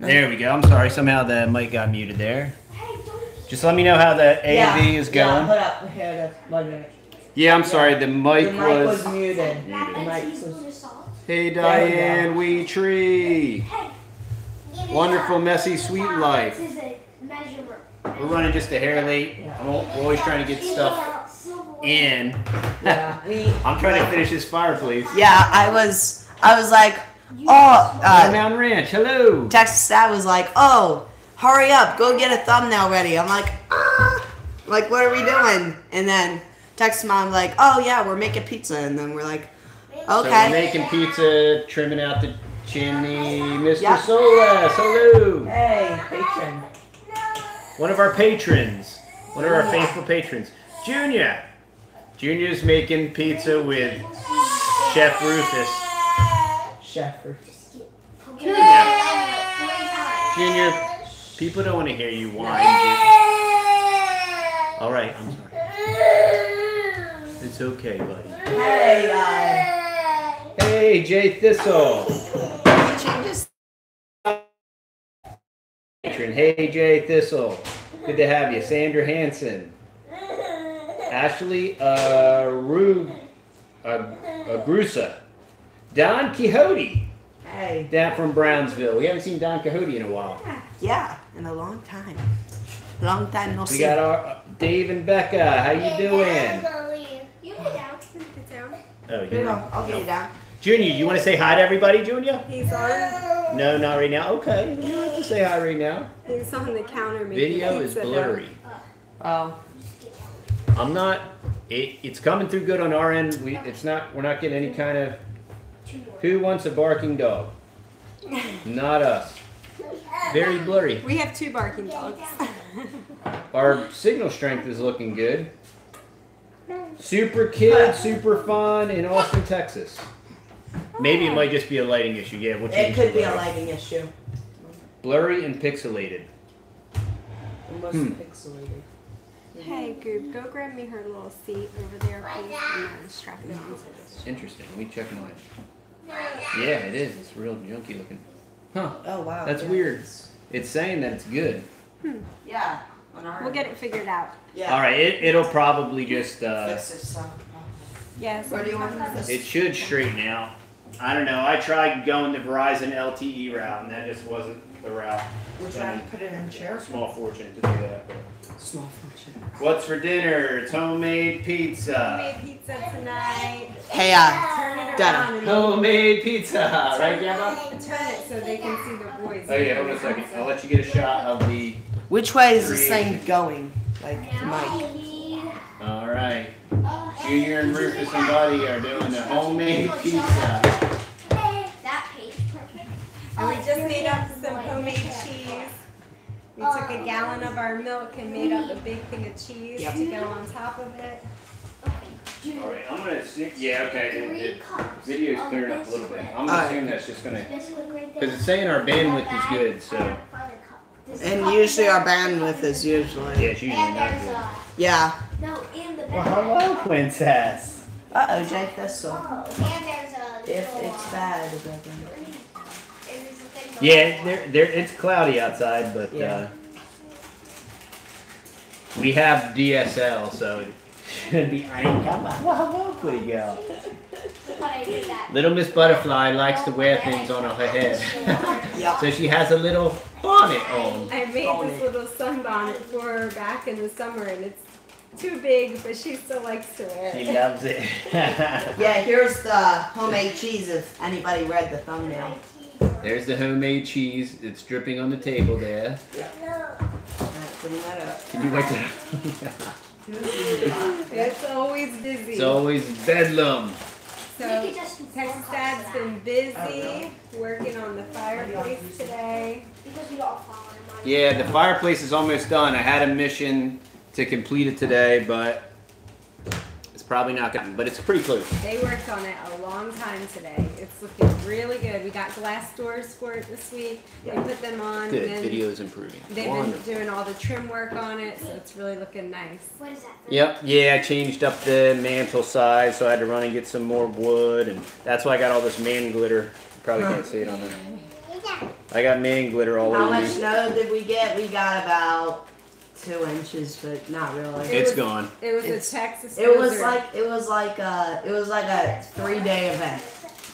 There we go. I'm sorry. Somehow the mic got muted there. Just let me know how the A&B is going. Yeah, hold up. Here, that's 1 minute. Yeah, I'm sorry. The mic was muted. Hey, Diane, Wee Tree. Wonderful, messy, sweet life. We're running just a hair late. We're always trying to get stuff in. Yeah, I'm trying to finish this fireplace. Yeah, I was like, oh, Mountain Ranch, hello. Texas Dad was like, oh, hurry up, go get a thumbnail ready. I'm like, like, what are we doing? And then Texas Mom like, oh yeah, we're making pizza. And then we're like, okay. So we're making pizza, trimming out the chimney. Mr. Solas, hello. Hey, patron. One of our patrons. One of our faithful patrons. Junior. Junior's making pizza with Chef Rufus. Chef Rufus. Junior, people don't want to hear you whine. All right, I'm sorry. It's okay, buddy. Hey, Hey, Jay Thistle. Hey, Jay Thistle. Good to have you. Sandra Hansen. Ashley Agrusa. Don Quixote. Hey. Down from Brownsville. We haven't seen Don Quixote in a while. Yeah, in a long time. Long time no see. We got our Dave and Becca. How you doing? You get down. Get down. Oh, you know. I'll get you down. Junior, you want to say hi to everybody, Junior? He's on. No, not right now. Okay, you don't have to say hi right now. He's on the counter making Video is pizza blurry. Oh. I'm not. It's coming through good on our end. It's not. We're not getting any kind of. Who wants a barking dog? Not us. Very blurry. We have 2 barking dogs. Our signal strength is looking good. Super kid, super fun in Austin, Texas. Maybe it might just be a lighting issue. Yeah, we'll change It could the be a lighting. lighting issue. Blurry and pixelated. Almost pixelated. Hey, Goop, go grab me her little seat over there, please, and then strap it on. Interesting. Let me check mine. Yeah, it is. It's real junky looking. Huh. Oh, wow. That's weird. It's saying that it's good. Yeah. We'll get it figured out. Yeah. All right. It'll probably just. Fix itself. Yes. Where do you want this? It should straighten out. I don't know. I tried going the Verizon LTE route, and that just wasn't the route. We're trying to put it in a chair. Small fortune to do that. Small fortune. What's for dinner? It's homemade pizza. Homemade pizza tonight. Hey, Turn it Donna. around and Homemade pizza, right, Gamma? turn it so they can see the boys. Oh yeah, hold on a second. I'll let you get a shot of the. Which way is this thing going? Like, Mike. All right. Junior and Rufus and Buddy are doing the homemade pizza. And we just made up some homemade cheese. We took a gallon of our milk and made up a big thing of cheese to go on top of it. All right, I'm gonna assume. Yeah, okay. The video's clearing up a little bit. I'm gonna assume that's just gonna, because it's saying our bandwidth is good. So. And usually our bandwidth is usually. Yeah, it's usually not good. Yeah. Well, hello, princess. Uh-oh, Jake, that's so. If it's bad, it doesn't. Yeah, it's cloudy outside, but we have DSL, so it should be. Come on, well, hello, pretty girl. Little Miss Butterfly likes to wear things on her head, so she has a little bonnet on. I made this little sunbonnet for her back in the summer, and it's too big, but she still likes to wear it. She loves it. Yeah, here's the homemade cheese if anybody read the thumbnail. There's the homemade cheese. It's dripping on the table there. Yeah. Putting that up. Can you wait to... It's always busy. It's always bedlam. So Texas Dad's been busy working on the fireplace today. Yeah, the fireplace is almost done. I had a mission to complete it today, but it's probably not gonna. But it's pretty close. They worked on it a long time today. It's looking really good. We got glass doors for it this week. We put them on. Good. And then Video is improving. they've been doing all the trim work on it, so it's really looking nice. What is that? Yep. Yeah, I changed up the mantle size, so I had to run and get some more wood, and that's why I got all this man glitter. You probably can't see it on there. I got man glitter all How over much me. snow did we get? We got about 2 inches, but not really. It's gone. It was a Texas. It was like a 3-day event.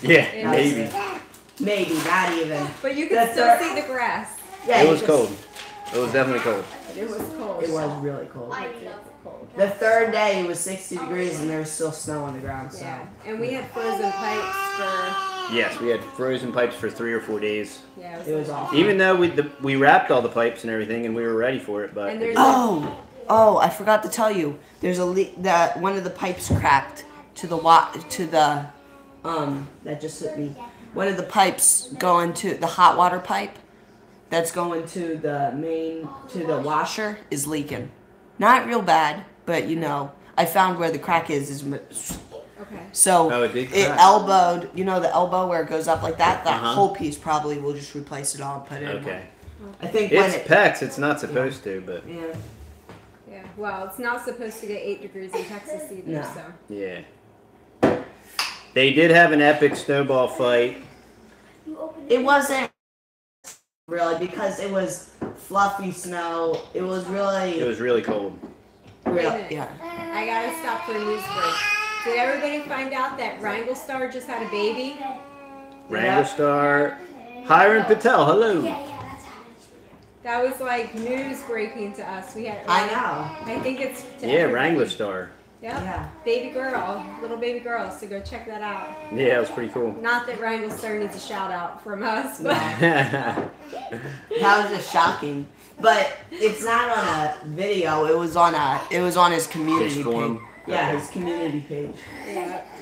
Yeah, maybe. Maybe, not even. But you could still see the grass. Yeah, It was cold. It was definitely cold. It was cold. It was really cold. The 3rd day it was 60 degrees and there was still snow on the ground. So. Yeah, and we had frozen pipes for. Yes, we had frozen pipes for 3 or 4 days. Yeah, it was awful. Even though we wrapped all the pipes and everything and we were ready for it, but oh, I forgot to tell you. There's a leak. That one of the pipes cracked that just hit me. One of the pipes going to the hot water pipe that's going to the washer is leaking. Not real bad, but I found where the crack is. Okay. So it elbowed, the elbow where it goes up like that. That Uh-huh. whole piece probably will just replace it all and put it in. Okay. I think It's PEX. It's not supposed to, but Yeah. Well, it's not supposed to get 8 degrees in Texas either. No. So. yeah. They did have an epic snowball fight. It wasn't really because it was fluffy snow. It was really cold. yeah. I gotta stop for a news break. Did everybody find out that Wranglestar just had a baby? Wranglestar. Hiram Patel, hello. That was like news breaking to us. We had. I know. I think it's. Yeah, Wranglestar. Yep. Yeah. Baby girl, little baby girl. So go check that out. Yeah, it was pretty cool. Not that Wranglestar needs a shout out from us, but. That was just shocking. But it's not on a video. It was on his community His page. form? Yeah, Okay. his community page.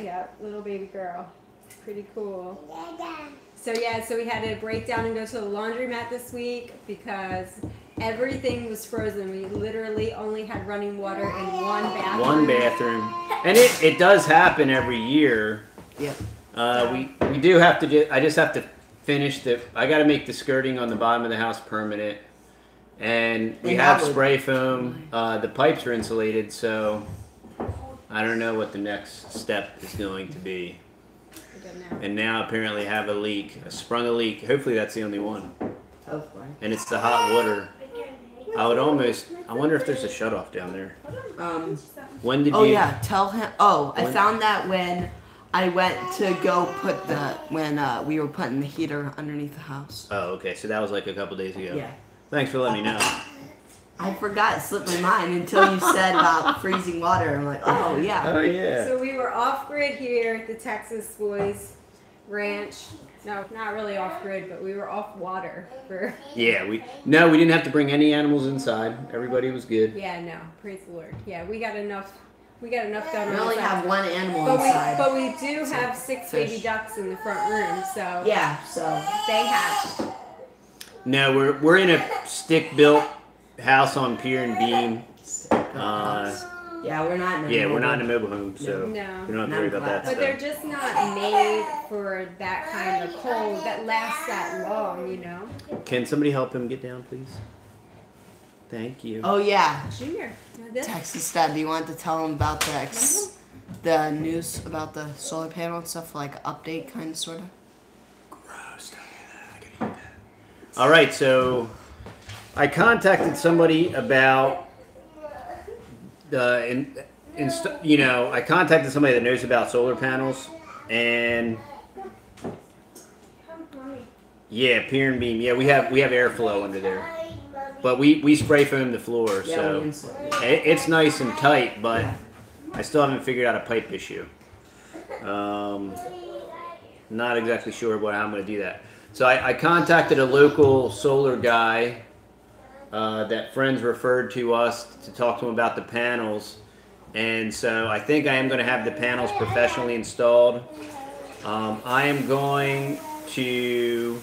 Yeah, little baby girl. Pretty cool. So we had to break down and go to the laundromat this week because everything was frozen. We literally only had running water in one bathroom. One bathroom. And it does happen every year. Yep. We do have to I just have to finish I got to make the skirting on the bottom of the house permanent. And we have spray foam. The pipes are insulated, so I don't know what the next step is going to be. And now apparently have a leak. I sprung a leak. Hopefully that's the only one. Hopefully. And it's the hot water. I wonder if there's a shutoff down there. When did you? Oh yeah, tell him. Oh, I found that when I went to go when we were putting the heater underneath the house. Oh, okay. So that was like a couple days ago. Yeah. Thanks for letting me know. I forgot, it slipped my mind until you said about freezing water. I'm like, oh yeah. Oh yeah. So we were off grid here at the Texas Boys Ranch. No, not really off grid, but we were off water for. Yeah, we didn't have to bring any animals inside. Everybody was good. Yeah, no, praise the Lord. Yeah, we got enough done. We only have one animal but inside. But we do have 6 baby ducks in the front room, so. Yeah, so. They hatched. No, we're in a stick-built house on pier and beam. Yeah, we're not in a we're not in a mobile home, so we don't have to worry about that But stuff. they're just not made for that kind of cold that lasts that long, Can somebody help him get down, please? Thank you. Oh yeah. Junior. Texas Dad, do you want to tell him about the news about the solar panel and stuff, like update kind of sort of? Gross. All right, so I contacted somebody about I contacted somebody that knows about solar panels, and pier and beam. Yeah, we have airflow under there, but we spray foam the floor, so it's nice and tight. But I still haven't figured out a pipe issue. Not exactly sure how I'm going to do that. So I contacted a local solar guy that friends referred to us to talk to him about the panels. And so I think I am going to have the panels professionally installed. I am going to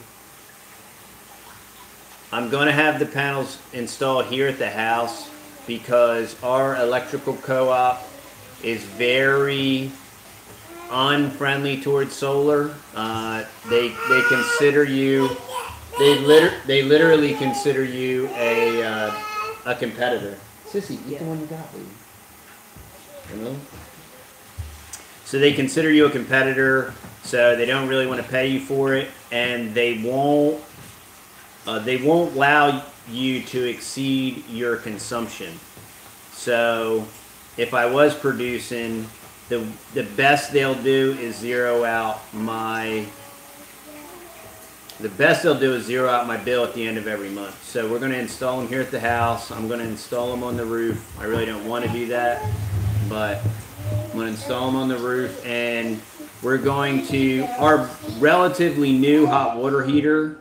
have the panels installed here at the house because our electrical co-op is very unfriendly towards solar. They consider you. They literally consider you a competitor. Sissy, eat the one you got, baby. You know? So they consider you a competitor, so they don't really want to pay you for it, and they won't they won't allow you to exceed your consumption. So if I was producing, the best they'll do is zero out my bill at the end of every month. So we're going to install them here at the house. I'm going to install them on the roof. I really don't want to do that, but I'm going to install them on the roof, and we're going to, our relatively new hot water heater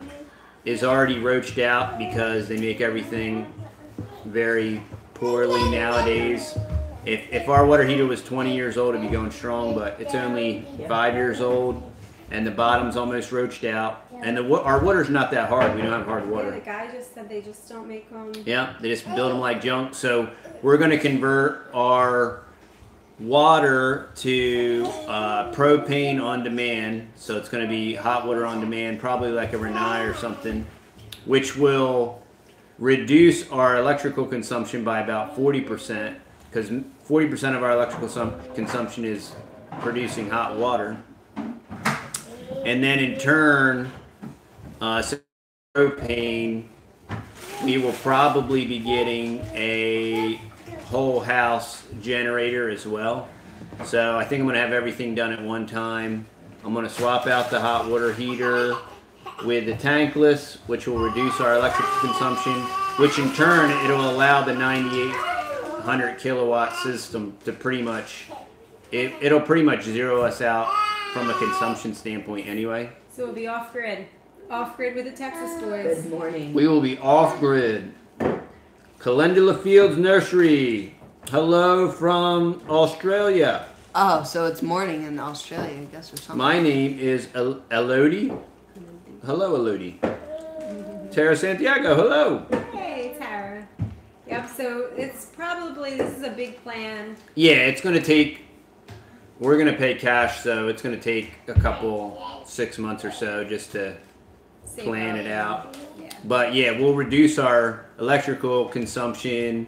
is already roached out because they make everything very poorly nowadays. If our water heater was 20 years old, it'd be going strong, but it's only 5 years old, and the bottom's almost roached out. And our water's not that hard. We don't have hard water. Yeah, the guy just said they just don't make them. Yeah, they just build them like junk. So we're going to convert our water to propane on demand. So it's going to be hot water on demand, probably like a Renai or something, which will reduce our electrical consumption by about 40%, because 40% of our electrical consumption is producing hot water. And then in turn, propane, we will probably be getting a whole house generator as well. So I think I'm going to have everything done at one time. I'm going to swap out the hot water heater with the tankless, which will reduce our electric consumption, which in turn, it'll allow the 9800 kilowatt system to pretty much, it'll pretty much zero us out from a consumption standpoint anyway. So we'll be off-grid. Off-grid with the Texas boys. Good morning. We will be off-grid. Calendula Fields Nursery. Hello from Australia. Oh, so it's morning in Australia, I guess, or something. My name is Elodie. Hello, Elodie. Tara Santiago, hello. Hey, Tara. Yep, so it's probably, this is a big plan. Yeah, it's going to take, we're going to pay cash, so it's going to take a couple, 6 months or so just to plan it out. Yeah. But yeah, we'll reduce our electrical consumption.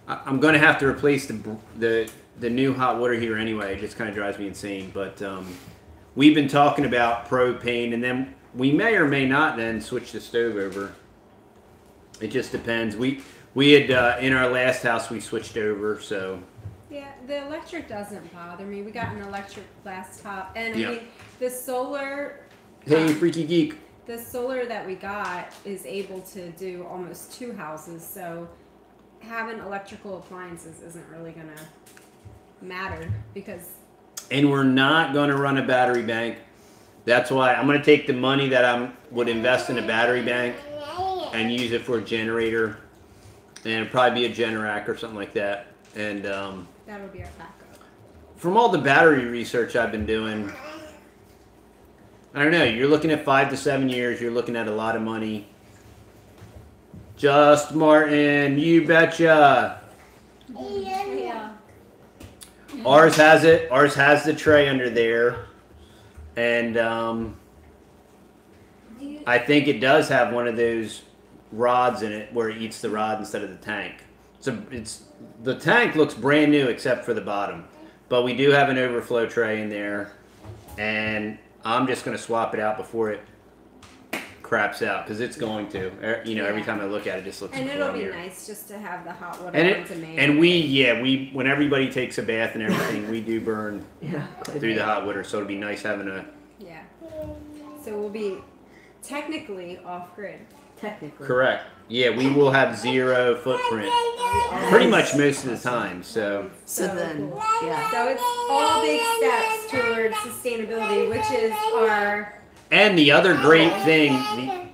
I'm going to have to replace the new hot water heater anyway. It just kind of drives me insane. But we've been talking about propane, and then we may or may not then switch the stove over. It just depends. We had in our last house we switched over, so. Yeah, the electric doesn't bother me. We got an electric last top, and Yeah. I mean the solar. Hey, freaky geek. The solar that we got is able to do almost 2 houses, so having electrical appliances isn't really gonna matter because. And we're not going to run a battery bank. That's why I'm going to take the money that I would invest in a battery bank and use it for a generator, and it'll probably be a Generac or something like that. And That would be our backup. from all the battery research I've been doing, I don't know, you're looking at 5 to 7 years, you're looking at a lot of money. Just Martin, you betcha. Yeah. Ours has it. Ours has the tray under there. And I think it does have one of those rods in it where it eats the rod instead of the tank. So the tank looks brand new except for the bottom. But we do have an overflow tray in there. And I'm just going to swap it out before it craps out, because it's going to. You know, every time I look at it, it just looks And it'll be funnier. nice just to have the hot water And on demand. and we when everybody takes a bath and everything, we do burn Yeah. through the hot water, so it'll be nice having a. Yeah. So we'll be technically off grid. Technically. Correct. Yeah, we will have zero footprint pretty much most of the time. So So then, cool. yeah. So it's all big steps towards sustainability, which is our. and the other great thing,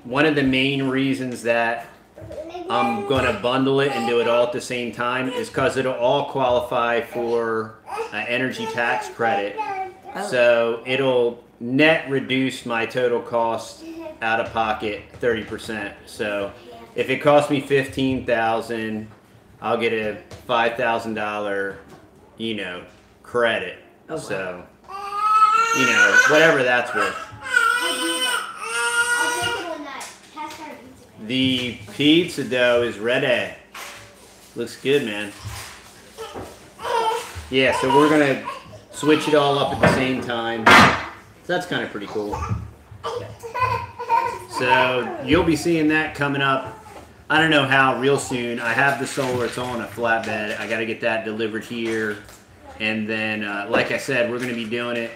one of the main reasons that I'm gonna bundle it and do it all at the same time is because it'll all qualify for an energy tax credit. So it'll net reduce my total cost out of pocket 30%. So if it costs me $15,000, I'll get a $5,000, credit. Oh, wow. So, whatever that's worth. The pizza dough is ready. Looks good, man. Yeah, so we're gonna switch it all up at the same time. So that's kind of pretty cool. So you'll be seeing that coming up. I don't know how real soon. I have the solar. It's on a flatbed. I got to get that delivered here. And then, like I said, we're going to be doing it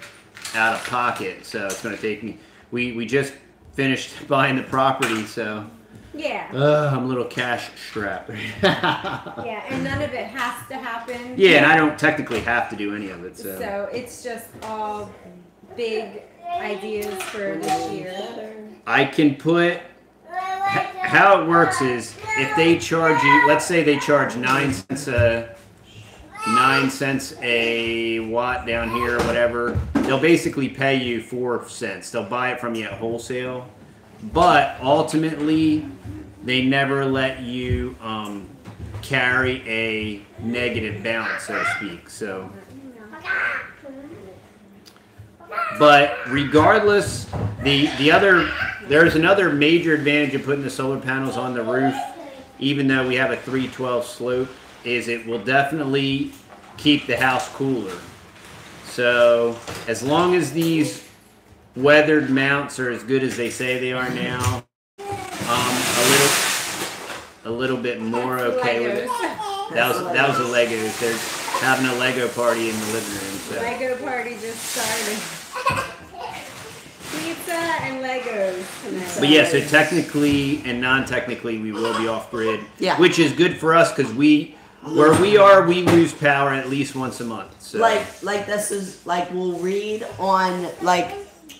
out of pocket. So it's going to take me. We just finished buying the property, so. Yeah. I'm a little cash strapped. Yeah, and none of it has to happen. Yeah, and I don't technically have to do any of it. So it's just all big ideas for this year. I can put. How it works is if they charge you, let's say they charge 9 cents a watt down here or whatever, they'll basically pay you 4 cents. They'll buy it from you at wholesale, but ultimately they never let you carry a negative balance, so to speak. So, but regardless, there's another major advantage of putting the solar panels on the roof, even though we have a 312 slope, is it will definitely keep the house cooler. So as long as these weathered mounts are as good as they say they are now, a little bit more okay with it. That was the Legos. They're having a Lego party in the living room. So. Lego party just started. Pizza and Legos tonight. But yeah, so technically and non-technically we will be off-grid, which is good for us because where we are, we lose power at least once a month. So. Like this is like we'll read on like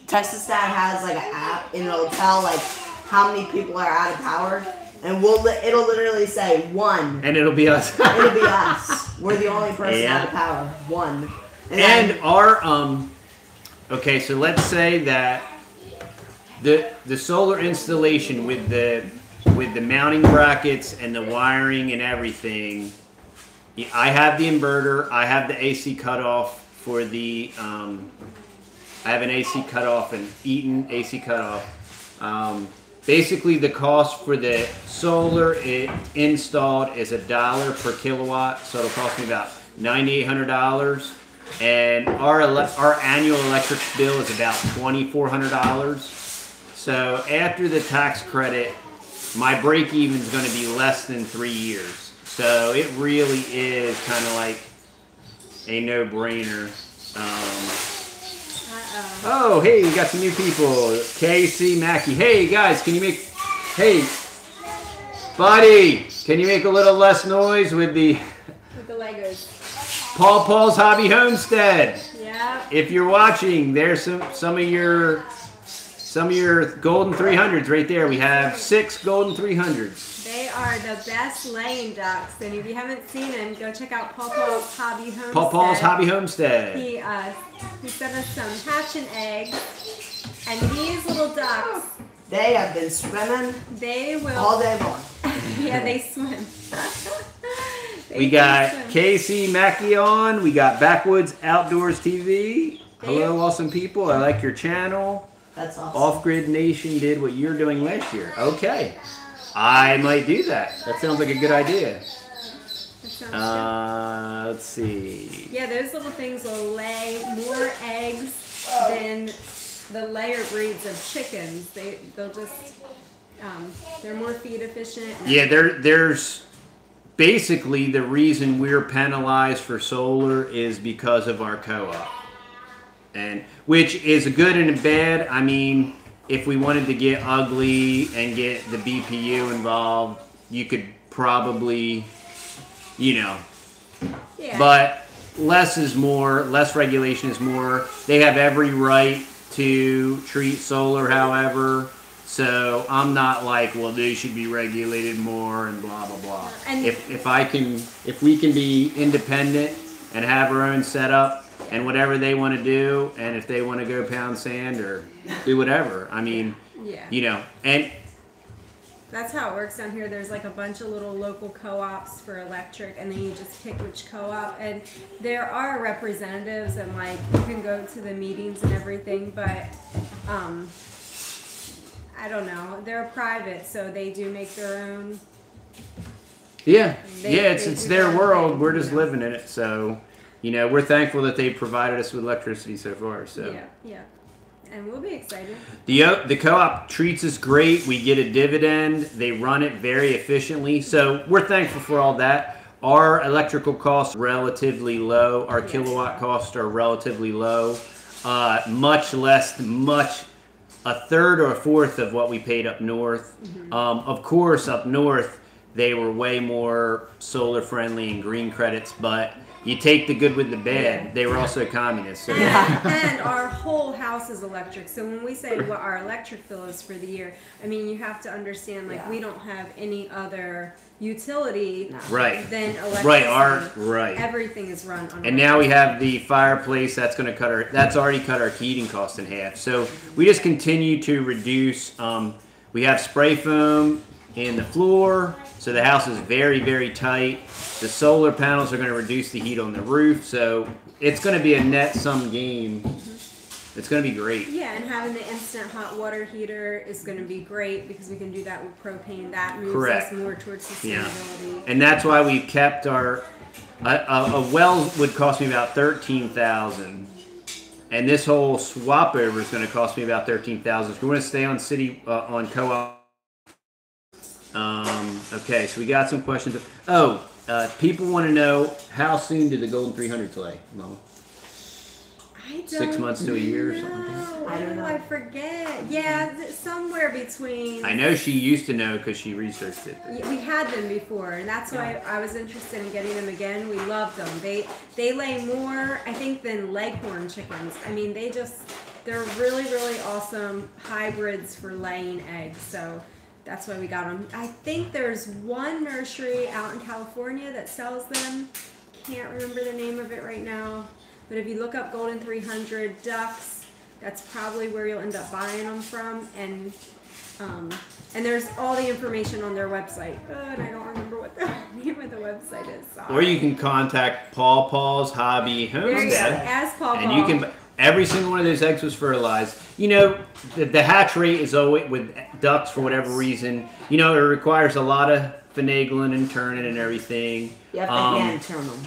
Texas Dad has like an app and it'll tell like how many people are out of power, and it'll literally say 1, and it'll be us. It'll be us. We're the only person out of power. 1. And our okay, so let's say that the solar installation with the mounting brackets and the wiring and everything. I have the inverter. I have the AC cutoff for the. I have an AC cutoff, an Eaton AC cutoff. Basically, the cost for the solar installed is $1 per kilowatt, so it'll cost me about $9,800. And our annual electric bill is about $2,400. So after the tax credit, my break even is going to be less than 3 years. So it really is kind of like a no-brainer. Oh, hey, we got some new people. Casey, Mackie. Hey, guys, can you make... Hey, buddy, can you make a little less noise with the... With the Legos. Paul's Hobby Homestead. Yeah. If you're watching, there's some of your golden 300s right there. We have 6 golden 300s. They are the best laying ducks, and if you haven't seen them, go check out Paul's Hobby Homestead. Paul's Hobby Homestead. He sent us some hatch and eggs, and these little ducks. They have been swimming. They will all day long. Yeah, they swim. We got Casey Mackie on. We got Backwoods Outdoors TV. Hello, awesome people. I like your channel. That's awesome. Off-Grid Nation did what you're doing last year. Okay. I might do that. That sounds like a good idea. Let's see. Yeah, those little things will lay more eggs than the layer breeds of chickens. They'll just they're more feed efficient. Yeah, there's basically the reason we're penalized for solar is because of our co-op, and which is a good and a bad. I mean, if we wanted to get ugly and get the BPU involved, you could probably, Yeah. But less is more. Less regulation is more. They have every right to treat solar, however. So I'm not like, well, they should be regulated more and blah blah blah. And if we can be independent and have our own setup and whatever they want to do, and if they want to go pound sand or do whatever, I mean, and that's how it works down here. There's like a bunch of little local co-ops for electric, and then you just pick which co-op. And there are representatives, and like you can go to the meetings and everything, but I don't know. They're private, so they do make their own. Yeah, it's their world. We're just living in it, so we're thankful that they provided us with electricity so far. So yeah. And we'll be excited. The co-op treats us great. We get a dividend. They run it very efficiently. So we're thankful for all that. Our electrical costs are relatively low. Our kilowatt costs are relatively low. Much less, a third or a fourth of what we paid up north. Of course, up north, they were way more solar friendly and green credits, but you take the good with the bad. They were also communists. So. And our whole house is electric. So when we say what our electric bill is for the year, I mean, you have to understand, like, we don't have any other utility than electricity. Right. Everything is run on electricity. And now we have the fireplace. That's already cut our heating costs in half. So we just continue to reduce. We have spray foam in the floor, so the house is very, very tight. The solar panels are going to reduce the heat on the roof, so it's going to be a net sum game. It's going to be great. Yeah, and having the instant hot water heater is going to be great because we can do that with propane. That moves us more towards sustainability. Yeah. And that's why we've kept our a well would cost me about $13,000, and this whole swap over is going to cost me about $13,000. So we want to stay on city on co-op. Okay, so we got some questions. People want to know, how soon do the Golden 300s lay, Mama? 6 months to a year or something? I don't know. I forget. Yeah, somewhere between. I know she used to know because she researched it. We had them before, and that's why I was interested in getting them again. We love them. They lay more, I think, than Leghorn chickens. I mean, they're really, really awesome hybrids for laying eggs. So that's why we got them. I think there's one nursery out in California that sells them. Can't remember the name of it right now. But if you look up Golden 300 ducks, that's probably where you'll end up buying them from. And there's all the information on their website. And I don't remember what the name of the website is. Sorry. Or you can contact Paul's Hobby Homestead. There you go. Ask Paul. And you can. Every single one of those eggs was fertilized. You know, the hatch rate is always, with ducks for whatever reason, you know, it requires a lot of finagling and turning and everything. You have to hand turn them.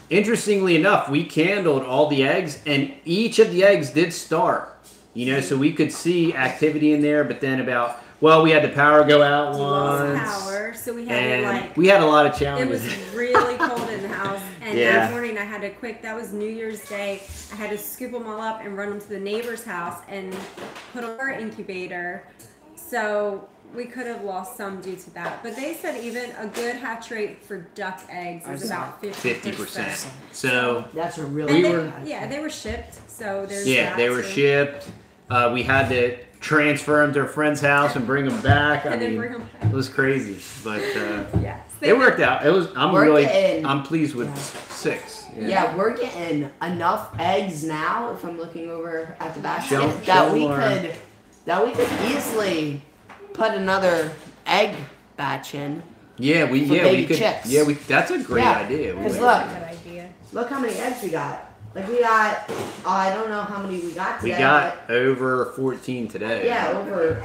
Interestingly enough, we candled all the eggs, and each of the eggs did start. You know, so we could see activity in there, but then we had the power go out once. Power, so we had we had a lot of challenges. It was really cold in the house, and that morning I had to that was New Year's Day, I had to scoop them all up and run them to the neighbor's house and put on our incubator. So we could have lost some due to that. But they said even a good hatch rate for duck eggs is about 50%. So that's a really they were shipped. So there's they were shipped. We had to transfer them to a friend's house and bring them back. It was crazy, but it worked out. I'm pleased with 6. Yeah, we're getting enough eggs now. If I'm looking over at the basket, that we could easily put another egg batch in. We could. Chicks. That's a great idea. Look how many eggs we got. Like we got, I don't know how many we got today. We got over 14 today. Yeah, over.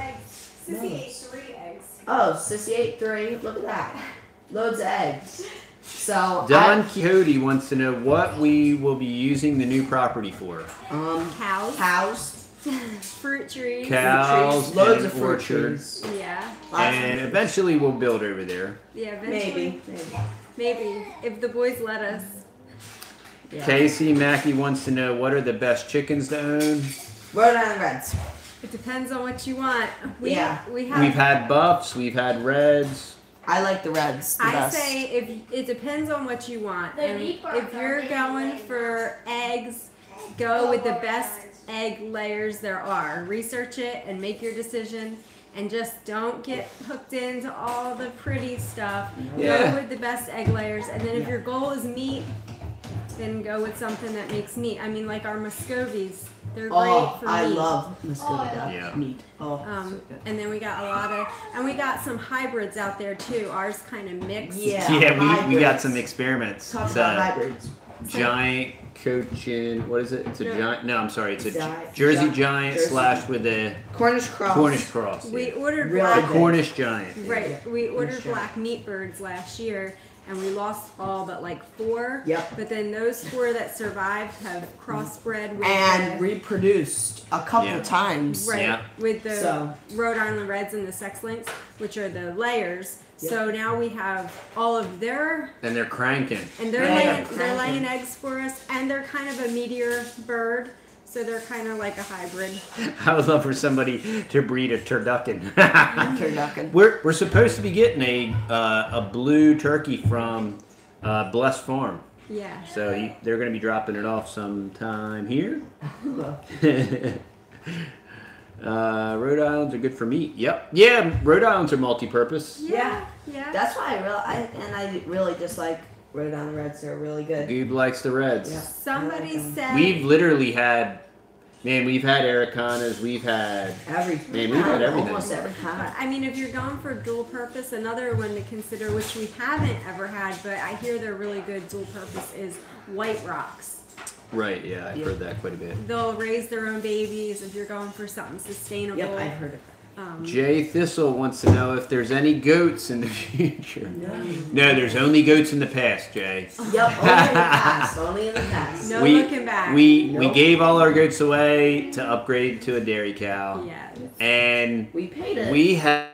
Sissy ate 3 eggs. Oh, Sissy ate 3. Look at that. Loads of eggs. So Don Quixote wants to know what we will be using the new property for. Cows. Fruit trees. Cows. Loads of fruit trees. Yeah. And eventually we'll build over there. Yeah, eventually. Maybe. If the boys let us. Yeah. Casey Mackey wants to know, what are the best chickens to own? Rhode Island Reds. It depends on what you want. We've had buffs, we've had reds. I like the reds. I say if it depends on what you want. And if you're going for eggs, go with the best egg layers there are. Research it and make your decision. And just don't get hooked into all the pretty stuff. Go with the best egg layers. And then if your goal is meat, then go with something that makes meat. I mean, like our Muscovies, they're great for meat. I love Muscovy meat. So and then we got we got some hybrids out there too. Ours kind of mixed. Yeah, we got some experiments. Talk about hybrids. Giant Cochin, what is it? It's a giant. No, I'm sorry. It's a Jersey Giant / with a Cornish cross. We ordered Cornish Giant. Right. We ordered black meat birds last year. and we lost all but like 4. Yep. But then those 4 that survived have crossbred with and reproduced a couple times. Right, with the So. Rhode Island Reds and the sex links, which are the layers. Yep. So now we have all of their, And they're cranking. and they're laying eggs for us, and they're kind of a meteor bird. So they're kind of like a hybrid. I would love for somebody to breed a turducken. Turducken. We're supposed to be getting a blue turkey from Blessed Farm. Yeah. So they're going to be dropping it off sometime here. Rhode Islands are good for meat. Yep. Yeah, Rhode Islands are multi-purpose. Yeah. That's why I really dislike Rhode Island Reds. They're really good. Goob likes the Reds. Yeah. Somebody said We've literally had, we've had Aracanas, we've had Everything. Man, we've had everything. Almost every time. I mean, if you're going for dual purpose, another one to consider, which we haven't ever had, but I hear they're really good dual purpose, is White Rocks. Right, yeah, I've heard that quite a bit. They'll raise their own babies if you're going for something sustainable. Yep, I've heard of that. Jay Thistle wants to know if there's any goats in the future. No, there's only goats in the past, Jay. Yep, only in the past. Only in the past. No looking back. We gave all our goats away to upgrade to a dairy cow. Yeah. And we paid it. We had.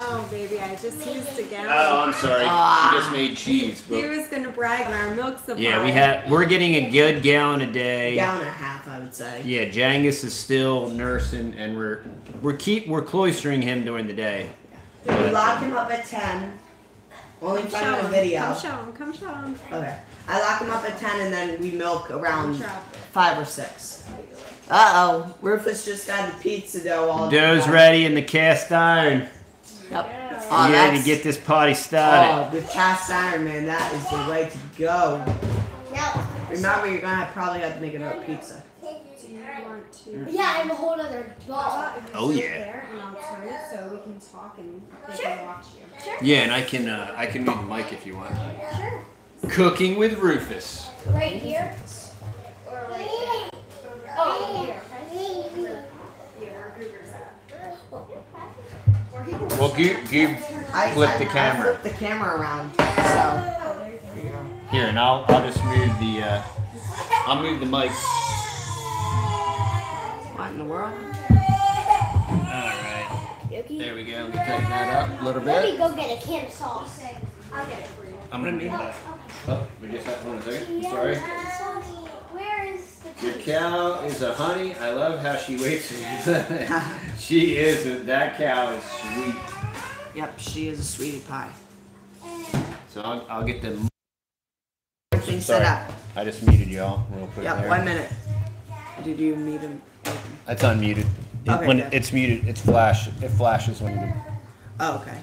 Oh, baby, I just used a gallon. Oh, I'm sorry. She just made cheese. He was going to brag on our milk supply. Yeah, we're getting a good gallon a day. Gallon and a half, I would say. Yeah, Jangus is still nursing, and we're cloistering him during the day. We lock him up at 10. Only finding a video. Come show him. Okay. I lock him up at 10, and then we milk around 5 or 6. Uh-oh. Rufus just got the pizza dough all Dough's ready in the cast iron. Yep. Oh, ready to get this party started. Oh, with cast iron, man, that is the way to go. Remember, you're gonna probably have to make another pizza. Yeah, I have a whole other ball. Oh yeah. And I'll turn it so we can talk and they can watch you. Yeah, and I can move the mic if you want. Sure. Cooking with Rufus. Right here. Or right here. Oh, here. Well, Goob flip the camera. I flip the camera around. So here, and I'll just move the I'll move the mic. what in the world? Alright. There we go. Let me tighten that up a little Let me bit. go get a can of sauce. I'll get it for you. I'm gonna move that. Oh, we just have one second. Sorry. Where is the Your cow is a honey. I love how she waits. She is. That cow is sweet. Yep, she is a sweetie pie. So I'll get them. Everything set up. I just muted y'all real quick. Yep, there. 1 minute. Did you mute him? It's unmuted. Okay, When good. it's muted, it flashes when you. Oh, okay.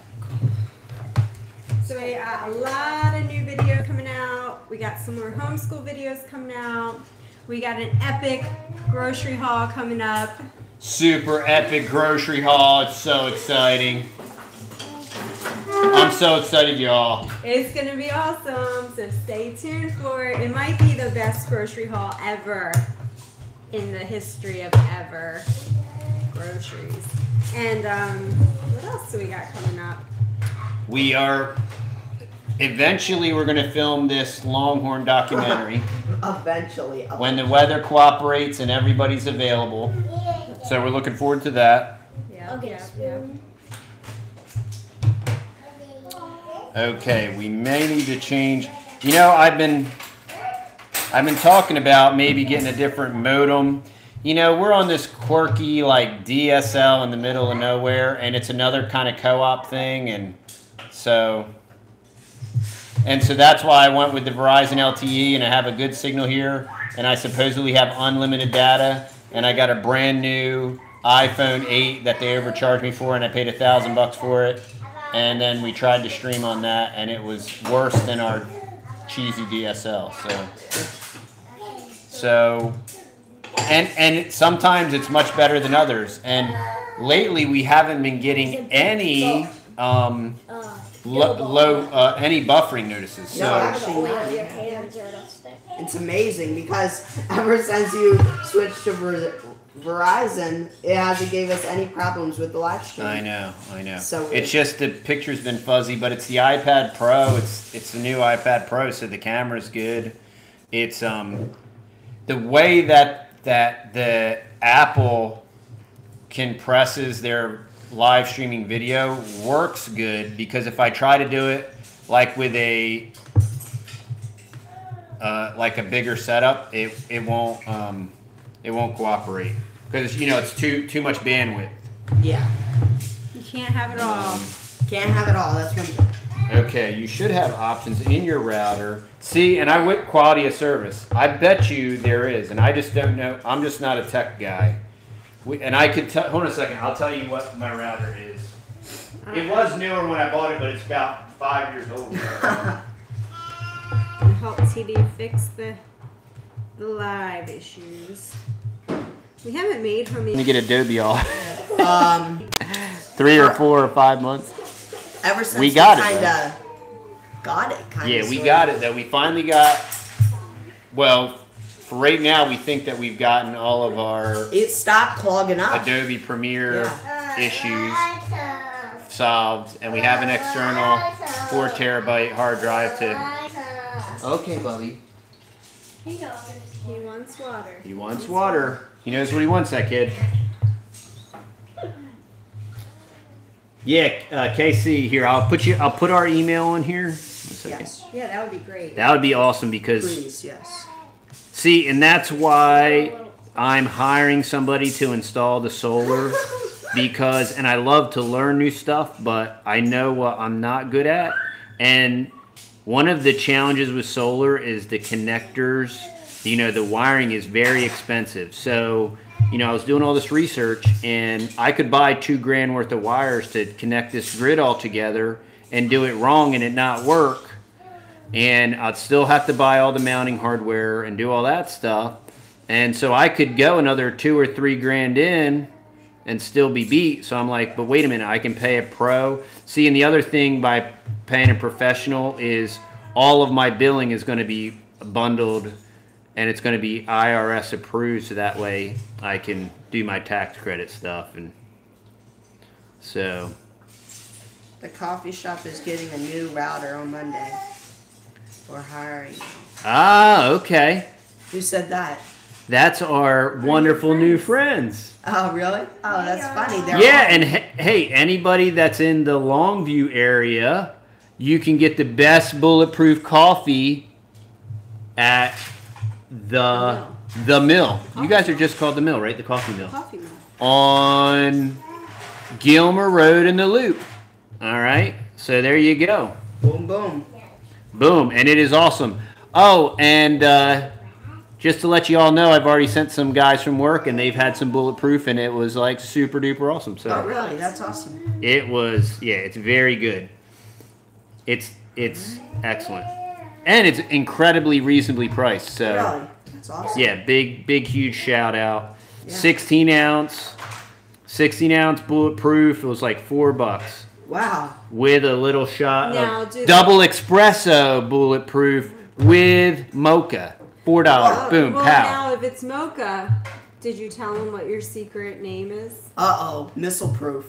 So we got a lot of new video coming out. We got some more homeschool videos coming out. We got an epic grocery haul coming up. Super epic grocery haul. It's so exciting. I'm so excited, y'all. It's gonna be awesome, so stay tuned for it. It might be the best grocery haul ever in the history of ever groceries. And what else do we got coming up? Eventually we're gonna film this Longhorn documentary Eventually. when the weather cooperates and everybody's available. So we're looking forward to that. Yeah, Okay, spoon. Okay, we may need to change. You know, I've been talking about maybe getting a different modem. You know, we're on this quirky like DSL in the middle of nowhere, and it's another kind of co-op thing, and so that's why I went with the Verizon LTE, and I have a good signal here, and I supposedly have unlimited data, and I got a brand new iPhone 8 that they overcharged me for, and I paid $1,000 for it. And then we tried to stream on that, and it was worse than our cheesy DSL. So, and sometimes it's much better than others. And lately we haven't been getting any low any buffering notices. So No, actually not. Your hands are dusty. It's amazing because ever since you switched to Verizon, it hasn't gave us any problems with the live stream. I know. So it's just the picture's been fuzzy, but it's the iPad Pro. It's the new iPad Pro, so the camera's good. It's the way that the Apple compresses their live streaming video works good, because if I try to do it like with a bigger setup, it won't cooperate, because it's too much bandwidth. Yeah. You can't have it all. Can't have it all. That's one. Okay, you should have options in your router. See, and I went quality of service. I bet you there is, and I just don't know. I'm just not a tech guy. And I could tell. Hold on a second. I'll tell you what my router is. It was newer when I bought it, but it's about 5 years old. Help TD fix the live issues. We haven't made from Let me get Adobe off. 3 or 4 or 5 months. Ever since we got it. Kinda. We got it though. We finally got. Well, for right now, we think that we've gotten all of our. It stopped clogging up. Adobe Premiere issues solved, and we have an external 4 terabyte hard drive to. Okay, Bubby. He wants water. He wants water. He knows what he wants, that kid. Yeah, KC, here. I'll put our email on here. Yes. Yeah, that would be great. That would be awesome, because. Please, yes. See, and that's why I'm hiring somebody to install the solar, because, and I love to learn new stuff, but I know what I'm not good at. And one of the challenges with solar is the connectors. The wiring is very expensive. So, I was doing all this research, and I could buy $2,000 worth of wires to connect this grid all together and do it wrong and it not work. And I'd still have to buy all the mounting hardware and do all that stuff. And so I could go another $2,000 or $3,000 in and still be beat. So I'm like, but wait a minute, I can pay a pro. See, and the other thing by paying a professional is all of my billing is going to be bundled, and it's going to be IRS approved, so that way I can do my tax credit stuff. And so The coffee shop is getting a new router on Monday. We're hiring. Ah, okay. Who said that? That's our wonderful new friends. Oh, really? Oh, that's funny. Yeah, and hey, anybody that's in the Longview area, you can get the best bulletproof coffee at the Mill. You guys are just called the Mill, right? The Coffee Mill. Coffee Mill. On Gilmer Road in the Loop. All right, so there you go. Boom, boom. Boom, and it is awesome. Oh, and just to let you all know, I've already sent some guys from work, and they've had some bulletproof, and it was like super duper awesome. So Oh, really? That's awesome. it was, yeah, it's very good. It's excellent, and it's incredibly reasonably priced. So Really? That's awesome. yeah, big huge shout out. Yeah. 16 ounce bulletproof. It was like $4 Wow. with a little shot Now, of double espresso bulletproof with mocha. $4. Boom, Well, pow. now if it's mocha, did you tell them what your secret name is? Uh-oh. Missile proof.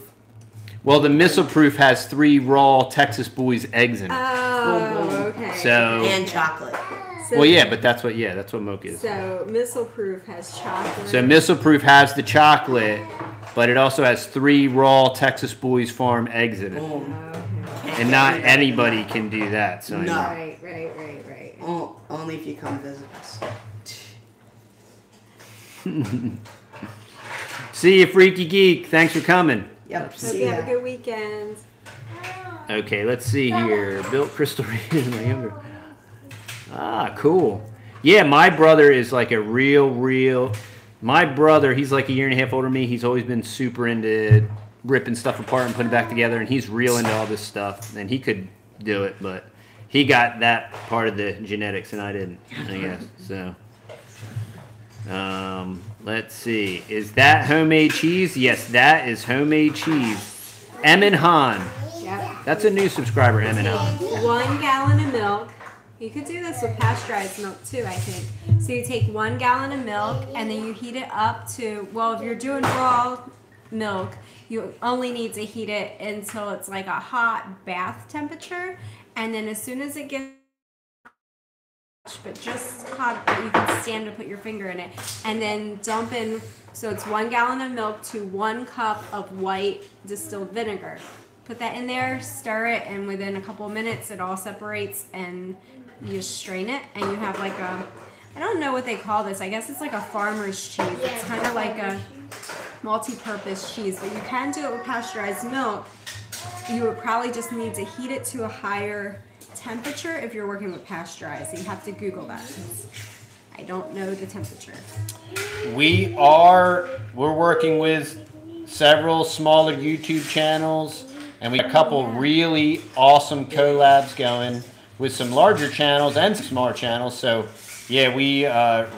Well, the missile proof has 3 raw Texas Boys eggs in it. Oh, okay. So, And chocolate. So- well, yeah, but that's what mocha is. So missile proof has chocolate. So missile proof has the chocolate, but it also has 3 raw Texas Boys Farm eggs in it. Boom. Okay. And not anybody can do that. So No. Right. Oh, only if you come visit us. See you, Freaky Geek. Thanks for coming. Yep. Hope See you ya. have a good weekend. Okay, let's see here. Built Crystal Reed, my younger. Ah, cool. Yeah, my brother is like a real. My brother, he's like a year and a half older than me. He's always been super into ripping stuff apart and putting it back together, and he's real into all this stuff. And he could do it, but he got that part of the genetics, and I didn't, I guess. So, let's see. Is that homemade cheese? Yes, that is homemade cheese. Em and Han. Yep. That's a new subscriber, M&L. 1 gallon of milk. You could do this with pasteurized milk too, I think. So you take 1 gallon of milk and then you heat it up to, well, if you're doing raw milk, you only need to heat it until it's like a hot bath temperature. And then as soon as it gets, but just hot that you can stand to put your finger in it, and then dump in, so it's 1 gallon of milk to 1 cup of white distilled vinegar. Put that in there, stir it, and within a couple of minutes it all separates, and you just strain it, and you have like a, I don't know what they call this, I guess it's like a farmer's cheese. It's kind of like a multi-purpose cheese, but you can do it with pasteurized milk. You would probably just need to heat it to a higher temperature if you're working with pasteurized. You have to Google that. I don't know the temperature. We're working with several smaller YouTube channels, and we got a couple really awesome collabs going with some larger channels and some smaller channels. So yeah, we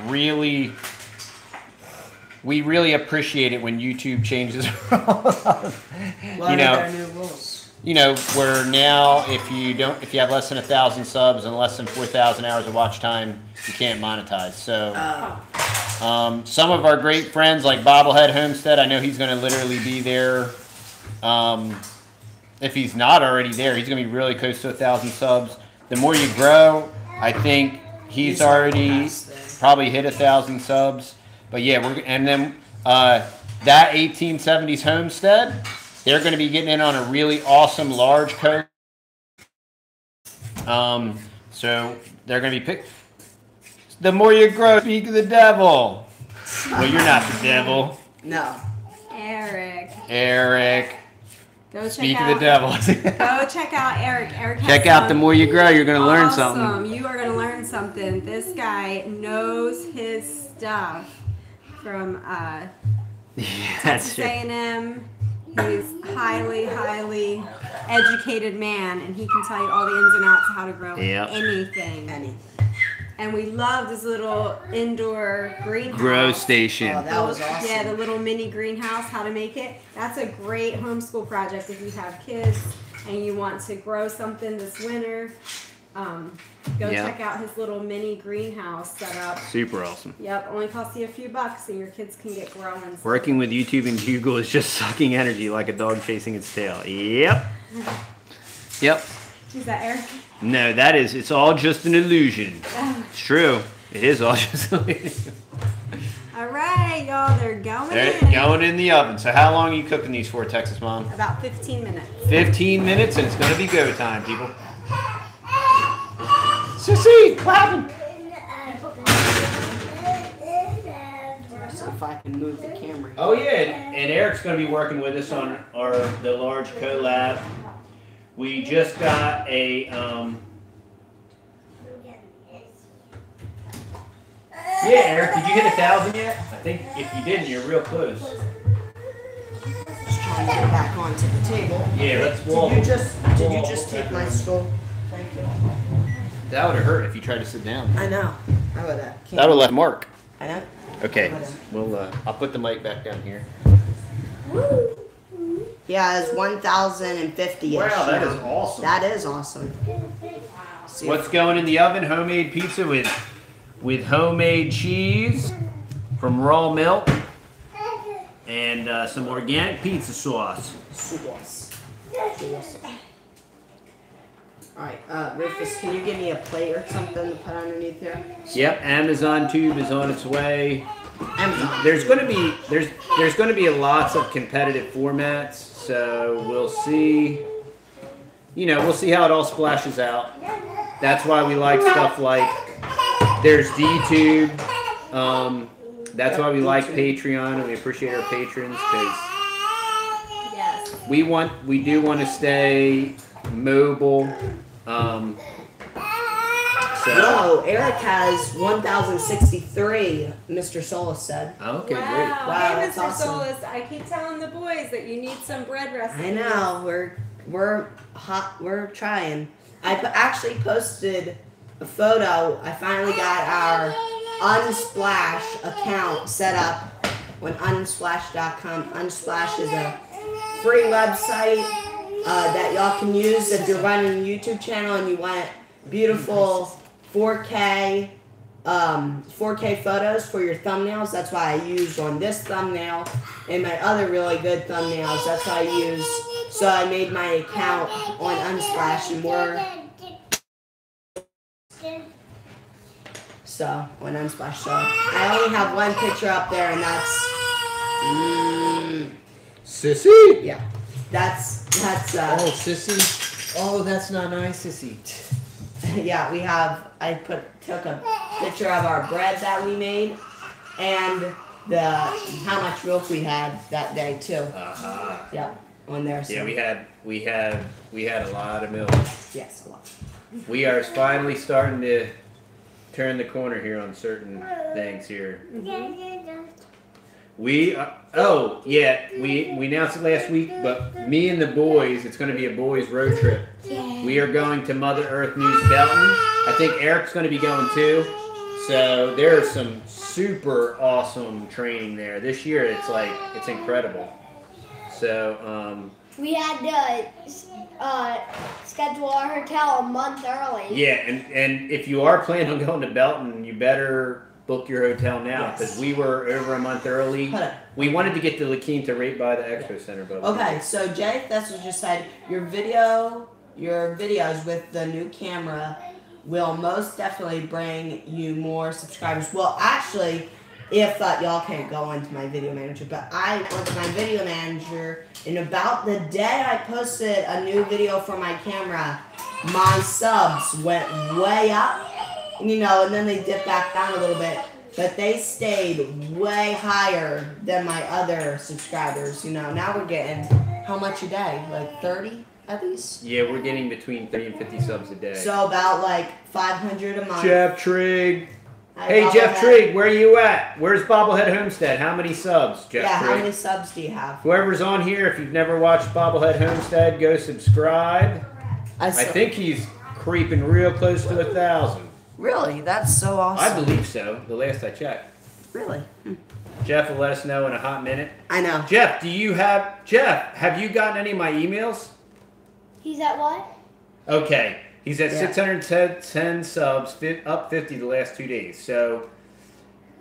really appreciate it when YouTube changes. Their new rules. You know, where now if you have less than 1,000 subs and less than 4,000 hours of watch time, you can't monetize. So some of our great friends like Bobblehead Homestead, I know he's going to literally be there. If he's not already there, he's going to be really close to 1,000 subs. The more you grow, I think he's already probably hit 1,000 subs. But yeah, and then that 1870s Homestead, they're going to be getting in on a really awesome large coat. So they're going to be picked. The more you grow, speak of the devil. Well, you're not the devil. No. Eric. Go speak of the devil. Go check out Eric. Check out The More You Grow. You're going to learn something. You are going to learn something. This guy knows his stuff from Texas A&M. He's highly educated man, and he can tell you all the ins and outs of how to grow anything. And we love this little indoor greenhouse. Grow station. Oh, that was awesome. Yeah, the little mini greenhouse, how to make it. That's a great homeschool project if you have kids and you want to grow something this winter. Go check out his little mini greenhouse setup. Super awesome. Yep, only costs you a few bucks and your kids can get growing. Working with YouTube and Google is just sucking energy like a dog chasing its tail. Yep. Yep. Is that Eric? No, it's all just an illusion. It's true. It is all just an illusion. All right, y'all, they're going They're in. going in the oven. So how long are you cooking these for, Texas Mom? About 15 minutes. 15 minutes, and it's going to be go time, people. Sissy, what happened? So if I can move the camera. Oh yeah, and Eric's going to be working with us on the large collab. We just got a yeah, Eric, did you hit 1,000 yet? I think if you didn't, you're real close. Just trying to get back onto the table. Yeah, let's walk. Did you just take my stool? Thank you. That would have hurt if you tried to sit down. I know. I would have. That would have left Mark. I know. Okay, I'll put the mic back down here. Yeah, it's 1,050-ish. Wow, that is awesome. That is awesome. What's going in the oven? Homemade pizza with homemade cheese from raw milk and some organic pizza sauce. Alright, Rufus, can you give me a plate or something to put underneath here? Yep, Amazon tube is on its way. Amazon. There's gonna be lots of competitive formats, so we'll see. We'll see how it all splashes out. That's why we like stuff like there's DTube. That's why we like Patreon, and we appreciate our patrons because we do want to stay mobile. No, Eric has 1,063, Mr. Solis said. Okay, great. Wow, hey, that's Mr. awesome. Solis, I keep telling the boys that you need some bread recipes. I know, we're hot, we're trying. I actually posted a photo. I finally got our Unsplash account set up on unsplash.com. Unsplash is a free website that y'all can use if you're running a YouTube channel and you want beautiful 4K 4K photos for your thumbnails. That's why I used on this thumbnail and my other really good thumbnails. That's what I used. So I made my account on Unsplash and more. So on Unsplash. So I only have one picture up there, and that's Sissy. Yeah, that's. Oh, Sissy. Oh, that's not nice, Sissy. Yeah, we have. I took a picture of our bread that we made, and how much milk we had that day too. Yeah, on there. So. Yeah, we had a lot of milk. Yes, a lot. We are finally starting to turn the corner here on certain things here. We announced it last week, but me and the boys, it's going to be a boys road trip. We are going to Mother Earth News Belton. I think Eric's going to be going too. So there's some super awesome training there. This year it's incredible. So we had to schedule our hotel a month early. Yeah, and if you are planning on going to Belton, you better book your hotel now, because we were over a month early. We wanted to get to La Quinta right by the Expo Center. But okay, so Jay, that's what you said. Your videos with the new camera will most definitely bring you more subscribers. Well, actually, if y'all can't go into my video manager, but I went to my video manager, and about the day I posted a new video for my camera, my subs went way up. And then they dipped back down a little bit, but they stayed way higher than my other subscribers. Now we're getting how much a day? Like 30 at least? Yeah, we're getting between 30 and 50 subs a day. So about like 500 a month. Jeff Trigg. Hey, Jeff Trigg, where you at? Where's Bobblehead Homestead? How many subs, Jeff Trigg? How many subs do you have? Whoever's on here, if you've never watched Bobblehead Homestead, go subscribe. I think he's creeping real close to 1,000. Really? That's so awesome. I believe so, the last I checked. Really? Jeff will let us know in a hot minute. I know. Jeff, have you gotten any of my emails? He's at what? Okay. He's at 610 subs, up 50 the last 2 days. So,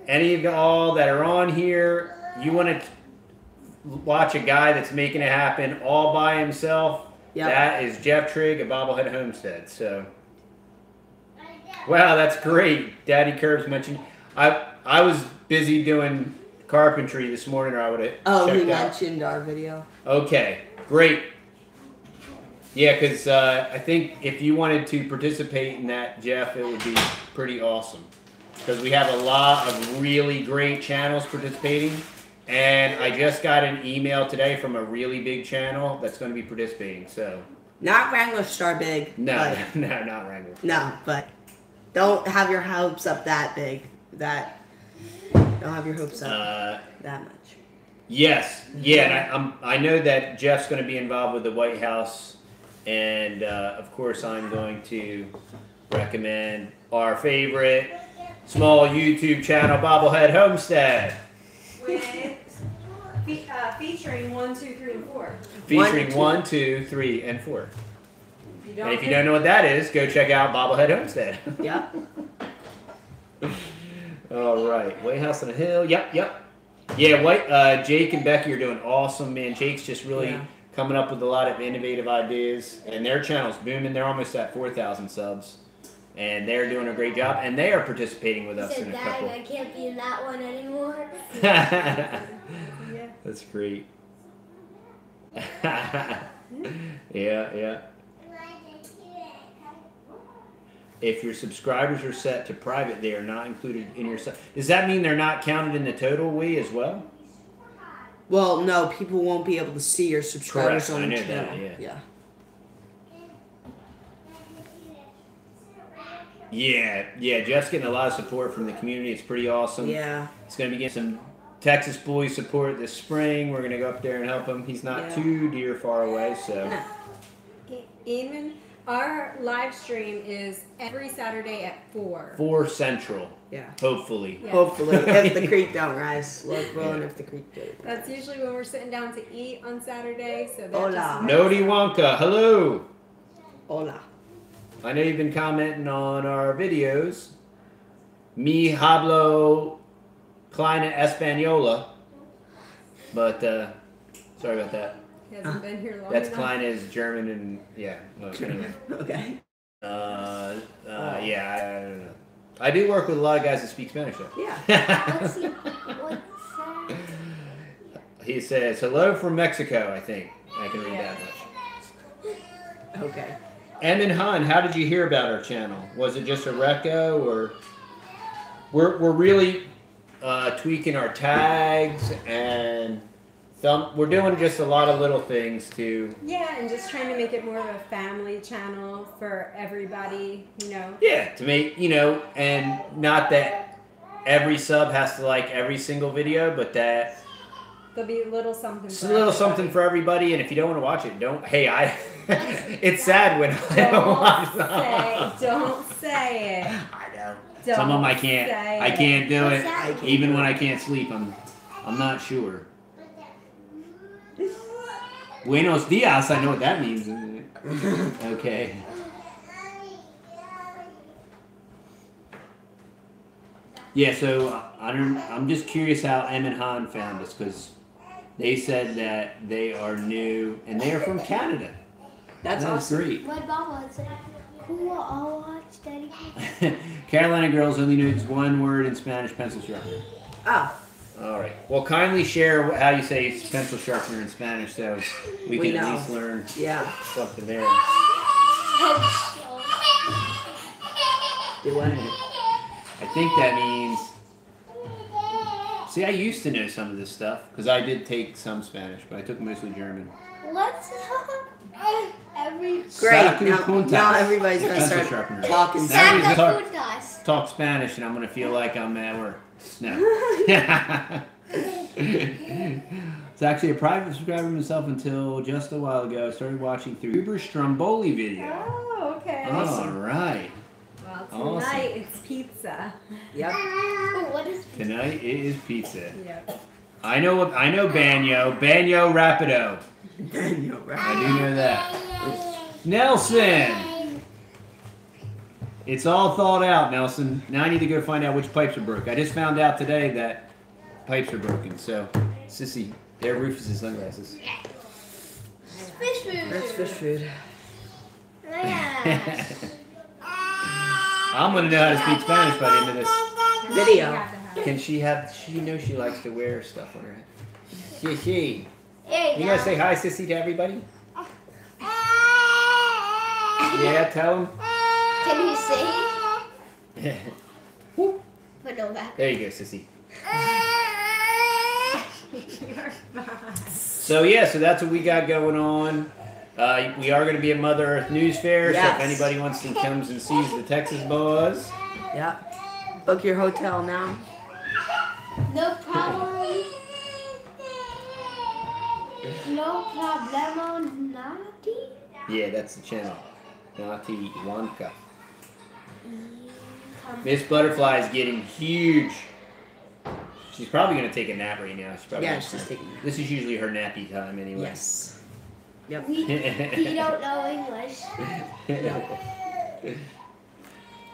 any of y'all that are on here, you want to watch a guy that's making it happen all by himself, that is Jeff Trigg at Bobblehead Homestead. So, wow, that's great. Daddy Curbs mentioned. I was busy doing carpentry this morning, or I would have checked out. He mentioned our video. Okay, great. Yeah, because I think if you wanted to participate in that, Jeff, it would be pretty awesome. Because we have a lot of really great channels participating. And I just got an email today from a really big channel that's going to be participating. So not Wrangler Star Big. No, not Wrangler. No, but don't have your hopes up that big. Don't have your hopes up that much. Yes, yeah, and I know that Jeff's going to be involved with the White House. And, of course, I'm going to recommend our favorite small YouTube channel, Bobblehead Homestead. Featuring 1, 2, 3, and 4. Featuring 1, 2, 3, and 4. And if you don't know what that is, go check out Bobblehead Homestead. Yeah. All right. White House on the Hill. Yep. Yeah, Jake and Becky are doing awesome, man. Jake's just really... coming up with a lot of innovative ideas, and their channel's booming. They're almost at 4,000 subs, and they're doing a great job, and they are participating with us in a couple. I can't be in that one anymore. That's great. Yeah. If your subscribers are set to private, they are not included in your sub. Does that mean they're not counted in the total as well? Well, no, people won't be able to see your subscribers on the channel. Yeah, Jeff's getting a lot of support from the community. It's pretty awesome. Yeah. He's going to be getting some Texas Boys support this spring. We're going to go up there and help him. He's not too dear far away, so. Even Our live stream is every Saturday at 4. 4 Central. Yeah. Hopefully. Yeah. Hopefully, if the creek don't rise. Look, well, if the creek don't. That's usually when we're sitting down to eat on Saturday. So that Hola. just Nodi Wonka, hello. Hola. I know you've been commenting on our videos. Mi hablo kleine española. But, sorry about that. He hasn't been here long That's enough. Klein is German and, yeah. Well, anyway. Okay. Yeah, I don't know. I do work with a lot of guys that speak Spanish, though. Yeah. What's that? He says, hello from Mexico, I think. I can read that much. Okay. Emin Han, how did you hear about our channel? Was it just a reco, or we're really tweaking our tags, and we're doing just a lot of little things to... Yeah, and just trying to make it more of a family channel for everybody, you know. Yeah, to make, you know, and not that every sub has to like every single video, but that There'll be a little something. it's a little something for everybody, and if you don't want to watch it, don't. Hey, it's sad when I don't watch them. Don't say it. I know. Don't Some of them I can't. say I can't do What's it. that? Even when I can't sleep, I'm not sure. Buenos dias. I know what that means. Okay. Yeah. So I'm just curious how Em and Han found us, because they said that they are new and they are from Canada. That's That's awesome. great. What Mama said. Cool, I'll watch Daddy. Carolina girls only knows one word in Spanish: pencil sharpener. Oh, All right. Well, kindly share how you say pencil sharpener in Spanish, so we can at know. least learn yeah. something there. Do what? I think that means. See, I used to know some of this stuff because I did take some Spanish, but I took mostly German. Let's every Great. Saku Now, puntas. now everybody's gonna Pencil start sharpener. talking. That was Spanish. talk- Sacapuntas. Talk Spanish, and I'm gonna feel like I'm at work. No. It's actually a private subscriber himself until just a while ago. I started watching through Uber Stromboli video. Oh, okay. All right. Well, Awesome. tonight it's pizza. Yep. Oh, what is Tonight it is pizza. Yep. I know Banyo. Banyo Rapido. You're right. I do know that. Nelson! It's all thought out, Nelson. Now I need to go find out which pipes are broke. I just found out today that pipes are broken. So, Sissy, there Rufus' sunglasses. fish food? That's fish food. Yeah. I'm gonna know how to speak Spanish by the end of this. Video. Can she have? She knows she likes to wear stuff on her head. She. Hey, You guys say hi, Sissy, to everybody? Yeah, tell them. Can you sing? But no back. There you go, Sissy. So yeah, so that's what we got going on. We are going to be at Mother Earth News Fair, so Yes. if anybody wants to comes and sees the Texas Boys. Yep. Book your hotel now. No problem. No problemo, nati. Yeah, that's the channel. Nati Wanka. Miss Butterfly is getting huge. She's probably going to take a nap right now. She's probably Yeah, she's taking. This is usually her nappy time anyway. Yes. Yep. We don't know English.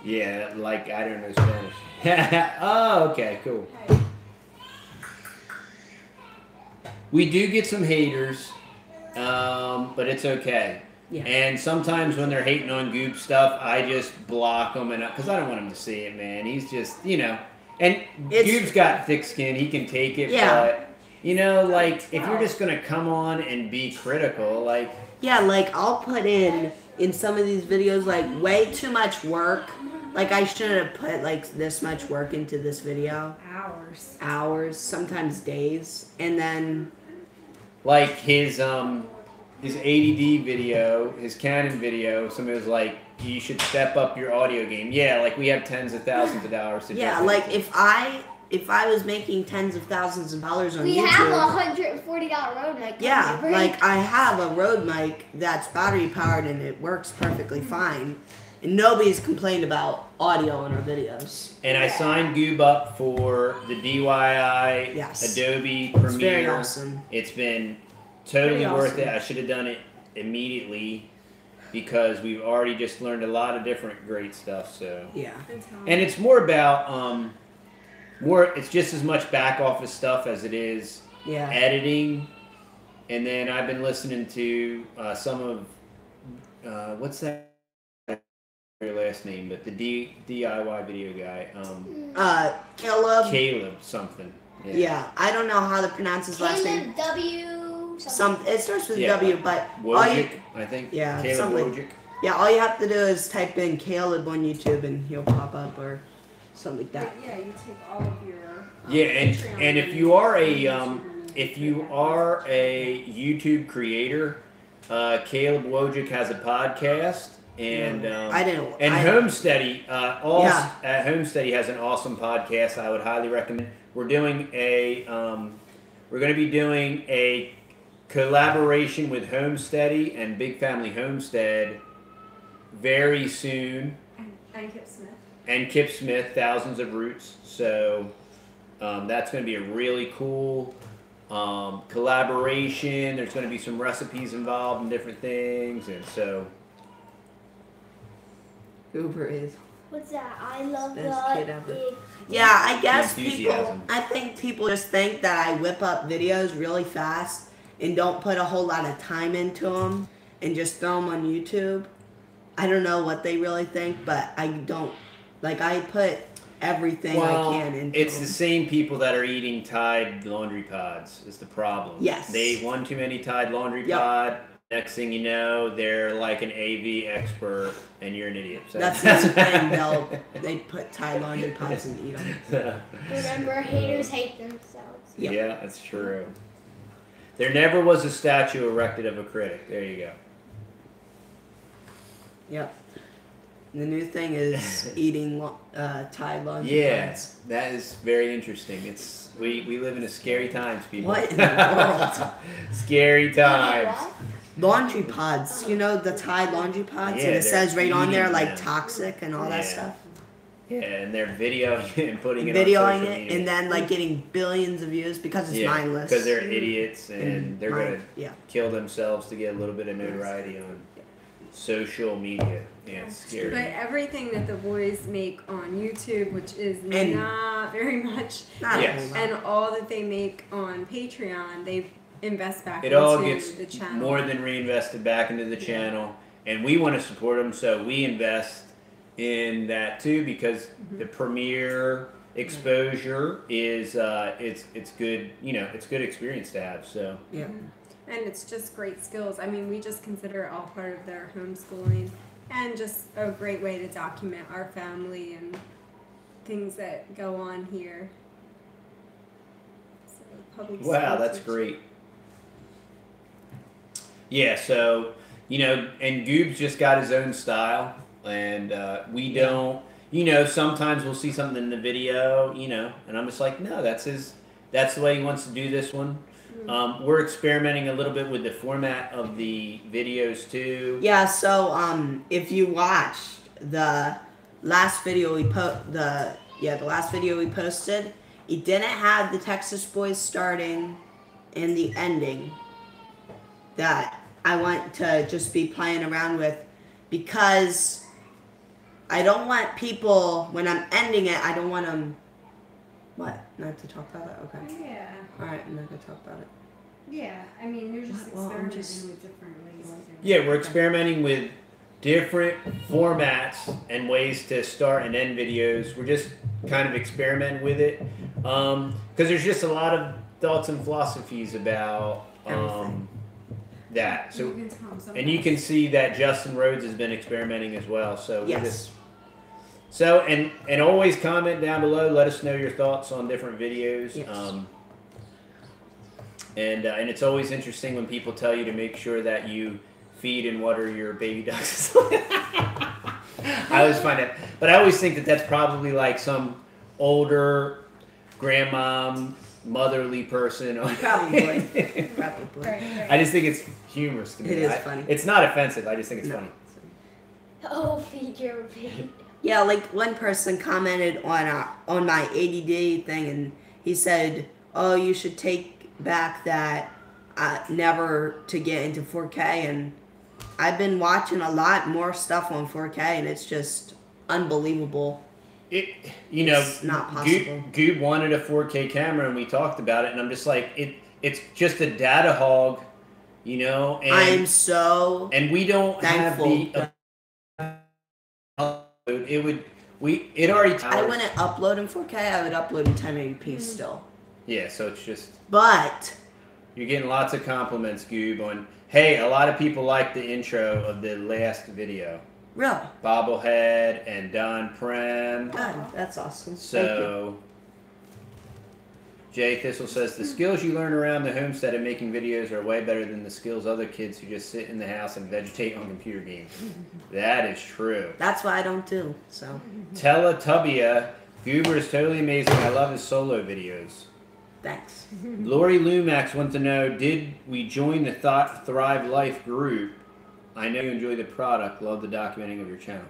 Yeah, like I don't know Spanish. Oh, okay, cool. We do get some haters, but it's okay. Yeah. And sometimes when they're hating on Goop stuff, I just block them, and because I don't want him to see it, man. He's just, you know, and Goop's got thick skin; he can take it. Yeah. But you know, like if you're just gonna come on and be critical, like Yeah, like I'll put in some of these videos like way too much work. Like I shouldn't have put like this much work into this video. Hours, sometimes days, and then like his ADD video, his Canon video, somebody was like, you should step up your audio game. Yeah, like we have tens of thousands of hours to yeah, do. like if I if I was making tens of thousands of dollars on We YouTube, have a $140 road mic. yeah, like I have a Rode mic that's battery powered and it works perfectly fine, and nobody's complained about audio on our videos. And I signed Goob up for the DIY Adobe Premiere. It's very awesome. It's been totally worth awesome. it. I should have done it immediately because we've already just learned a lot of different great stuff. So yeah, and it's more about it's just as much back office stuff as it is editing. And then I've been listening to some of what's that your last name, but the DIY video guy. Caleb something. Yeah, I don't know how to pronounce his last name. W. It starts with a W, but Wojcik, I think. Yeah, Caleb Wojcik. Yeah, all you have to do is type in Caleb on YouTube and he'll pop up or something like that. But yeah, you take all of your. And if you are a YouTube creator, Caleb Wojcik has a podcast. And Homesteading, Homesteading has an awesome podcast. I would highly recommend. We're going to be doing a collaboration with Homesteading and Big Family Homestead very soon. And Kip Smith. And Kip Smith, Thousands of Roots. So that's going to be a really cool collaboration. There's going to be some recipes involved and different things, and so. Uber is. What's that? I love best kid ever. Yeah, I guess I think people just think that I whip up videos really fast and don't put a whole lot of time into them and just throw them on YouTube. I don't know what they really think, but I don't. Like, I put everything I can into it's them. the same people that are eating Tide laundry pods is the problem. Yes. They ate one too many Tide laundry pod. Next thing you know, they're like an AV expert, and you're an idiot. So. That's the thing. They put Tide laundry pods and eat them. Remember, haters hate themselves. Yep. Yeah, that's true. There never was a statue erected of a critic. There you go. Yep. The new thing is eating Tide laundry pods. That is very interesting. We live in a scary times, people. What in the world? Scary times. Laundry pods, you know, the Tide laundry pods, and it says right on there like toxic and all that stuff. Yeah, and they're videoing it and putting it on social media. And then like getting billions of views because it's mindless. Because they're idiots and they're gonna kill themselves to get a little bit of notoriety on social media. Yeah, it's scary. But everything that the boys make on YouTube, which is not very much, and all that they make on Patreon, they invest back into the channel. More than reinvested back into the channel, and we want to support them, so we invest in that too because the premiere exposure is it's good. You know, it's good experience to have. So yeah. And it's just great skills. I mean, we just consider it all part of their homeschooling and just a great way to document our family and things that go on here. So, wow, that's great. Yeah, so, you know, and Goob's just got his own style, and we don't, you know, sometimes we'll see something in the video, you know, and I'm just like, no, that's the way he wants to do this one. We're experimenting a little bit with the format of the videos too. Yeah, so if you watched the last video we the last video we posted, it didn't have the Texas Boys starting and the ending that I want to just be playing around with because I don't want people, when I'm ending it, I don't want them, what, not to talk about it? Okay. Yeah. Alright, I'm not going to talk about it. Yeah, I mean, you're just experimenting with different ways. Yeah, we're experimenting with different formats and ways to start and end videos. We're just kind of experimenting with it because there's just a lot of thoughts and philosophies about that. So, and you can see that Justin Rhodes has been experimenting as well. So and always comment down below. Let us know your thoughts on different videos. Yes. And it's always interesting when people tell you to make sure that you feed and water your baby ducks. I always find it, but I always think that that's probably like some older grandmom, motherly person. Probably. Right. I just think it's humorous to me. It is funny. It's not offensive. I just think it's funny. Oh, feed your baby. Yeah, like one person commented on my ADD thing, and he said, "Oh, you should take back that never to get into 4K." And I've been watching a lot more stuff on 4K, and it's just unbelievable. It's not possible. Goob wanted a 4K camera, and we talked about it, and I'm just like, it's just a data hog, And I'm so and we don't thankful. It already. I wouldn't upload in 4K. I would upload in 1080p still. Yeah, so it's just. But you're getting lots of compliments, Goob. On hey, a lot of people like the intro of the last video. Really? Bobblehead and Don Prem. God, that's awesome. So, Jay Thistle says, the skills you learn around the homestead and making videos are way better than the skills other kids who just sit in the house and vegetate on computer games. That is true. That's what I don't do, so. Teletubia, Goober is totally amazing. I love his solo videos. Thanks. Lori Lumax wants to know, did we join the Thrive Life group? I know you enjoy the product. Love the documenting of your channel.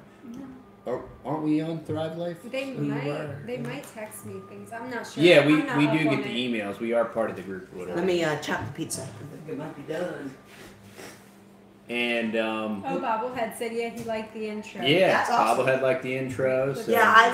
No. Aren't we on Thrive Life? They might text me things. I'm not sure. Yeah, we do get the emails. We are part of the group or whatever. Let me chop the pizza. I think it might be done. And Bobblehead said he liked the intro. Yeah, awesome. Bobblehead liked the intro. So. Yeah, I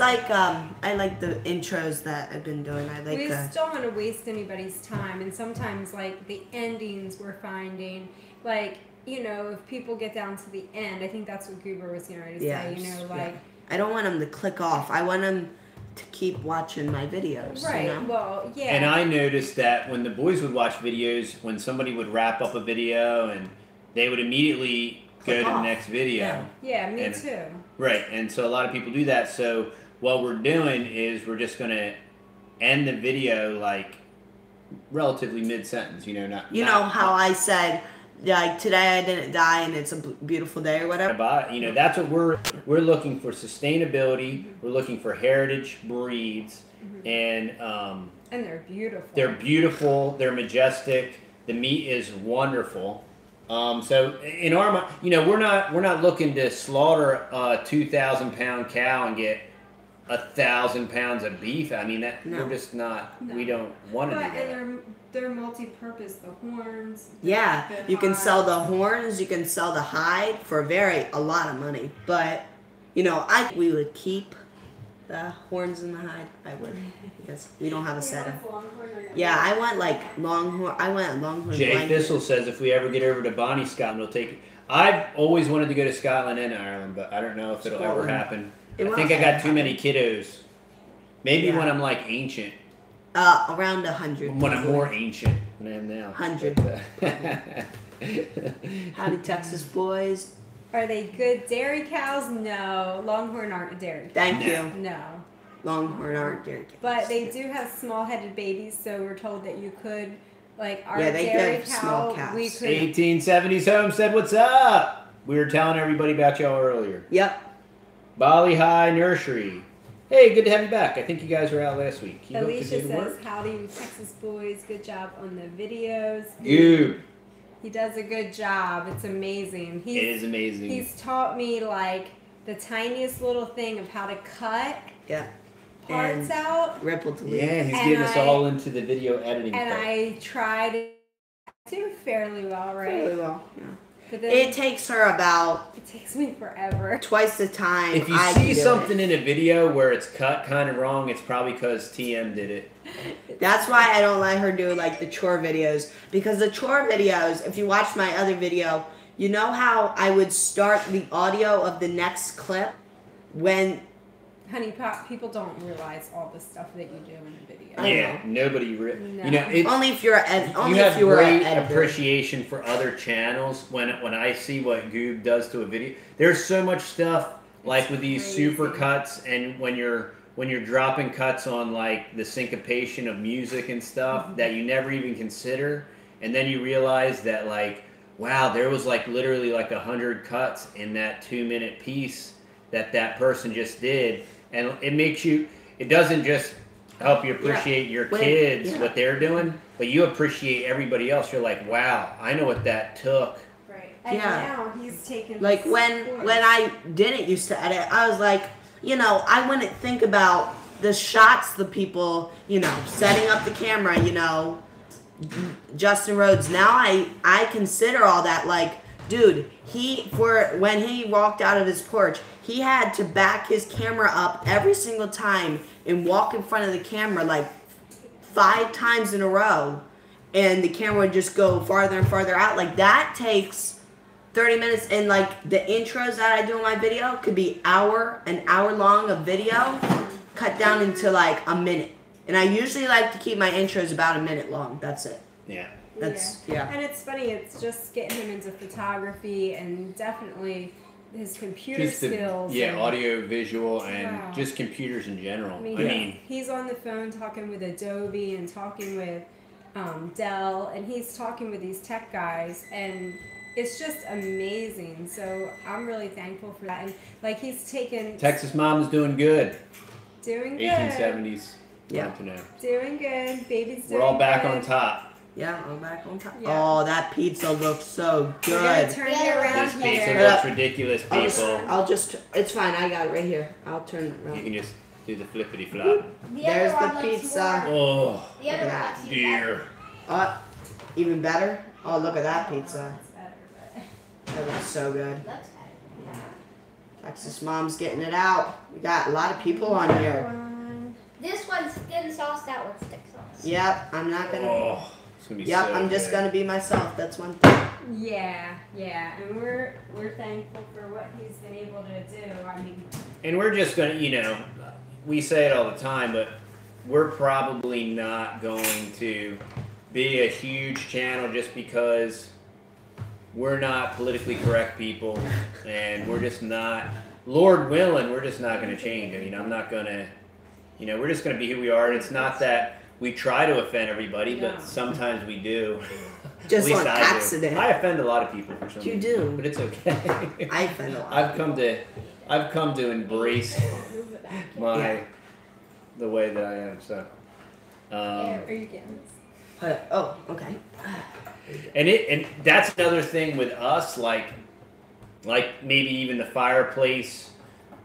like the intros that I've been doing. We just don't want to waste anybody's time, and sometimes like the endings we're finding, like. If people get down to the end, I think that's what Goober was going to say, I don't want them to click off. I want them to keep watching my videos. Right, well, yeah. And I noticed that when the boys would watch videos, when somebody would wrap up a video and they would immediately go to the next video. Yeah, me too. Right, and so a lot of people do that. So what we're doing is we're just going to end the video like relatively mid-sentence, not... You know how I said... Like today I didn't die and it's a beautiful day or whatever. That's what we're looking for: sustainability. We're looking for heritage breeds, and they're beautiful. They're beautiful. They're majestic. The meat is wonderful. So in our mind, we're not looking to slaughter a 2,000-pound cow and get 1,000 pounds of beef. I mean we're just not. No. We don't want to do that. And they're multi-purpose. The horns. Yeah, you can sell the horns. You can sell the hide for a lot of money. But we would keep the horns and the hide. I would, because we don't have a setup. Yeah, I want longhorn. I want longhorn. Jay Thistle says if we ever get over to Bonnie, Scotland, we'll take it. I've always wanted to go to Scotland and Ireland, but I don't know if it'll ever happen. I think I got too many kiddos. Maybe when I'm ancient. Around 100. When I'm more ancient than I am now. 100. Howdy, Texas boys. Are they good dairy cows? No. Longhorn aren't a dairy cow. Thank you. No. Longhorn aren't dairy cows. But they do have small-headed babies, so we're told that you could, our they dairy give cow, small calves. we could... 1870s Homestead, what's up? We were telling everybody about y'all earlier. Yep. Bali High Nursery. Hey, good to have you back. I think you guys were out last week. Alicia says, howdy, Texas boys. Good job on the videos. You. He does a good job. It's amazing. It is amazing. He's taught me, the tiniest little thing of how to cut parts out. Ripple to leave. Yeah, he's getting us all into the video editing And part. I try to do fairly well, right? Fairly well, yeah. But then it takes her about... It takes me forever. Twice the time. If you see something in a video where it's cut kind of wrong, it's probably because TM did it. That's why I don't let her do the chore videos. Because the chore videos, if you watch my other video, you know how I would start the audio of the next clip when... Honey Pot, people don't realize all the stuff that you do in the video. Yeah, nobody. Only if you're you have great appreciation for other channels. When I see what Goob does to a video, there's so much stuff with these super cuts, and when you're dropping cuts on the syncopation of music and stuff that you never even consider, and then you realize that wow, there was literally 100 cuts in that 2-minute piece that person just did. And it makes you, it doesn't just help you appreciate your kids, what they're doing, but you appreciate everybody else. You're like, wow, I know what that took. Right. And now he's taking like when I didn't used to edit, I was like, you know, I wouldn't think about the shots, the people, you know, setting up the camera, you know, Justin Rhodes. Now I consider all that. Like, dude, when he walked out of his porch, he had to back his camera up every single time and walk in front of the camera like 5 times in a row, and the camera would just go farther and farther out. Like, that takes 30 minutes, and like the intros that I do in my video could be an hour long of video cut down into like a minute. And I usually like to keep my intros about a minute long. That's it. Yeah. And it's funny, it's just getting him into photography and definitely his computer skills. Audio, visual, and just computers in general. I mean, he's on the phone talking with Adobe and talking with Dell, and he's talking with these tech guys, and it's just amazing. So I'm really thankful for that. And like, he's taken... Texas Mom's doing good. Doing good. 1870s. Yeah. Doing good. Baby's doing good. We're all back on top. Yeah, I'm back on top. Yeah. Oh, that pizza looks so good. We're gonna turn it around this here. pizza looks ridiculous, people. It's fine. I got it right here. I'll turn it around. You can just do the flippity flop. There's the pizza. Oh, The other one dear. Even better. Oh, look at that pizza. It's better, That looks so good. Texas Mom's getting it out. We got a lot of people on here. This one's thin sauce, that one's thick sauce. Yep, I'm not gonna. Oh, it's gonna be yep, so I'm just good. gonna be myself. That's one thing. Yeah, and we're thankful for what he's been able to do. I mean, and we're just gonna, you know, we say it all the time, but we're probably not going to be a huge channel just because we're not politically correct people, and we're just not, Lord willing, we're just not going to change. I mean, I'm not going to, you know, we're just going to be who we are. And it's not that we try to offend everybody, but sometimes we do. Just on accident. I offend a lot of people for some reason. You do. But it's okay. I offend a lot. I've come to embrace the way that I am. So. are you getting this? Okay. And that's another thing with us, like maybe even the fireplace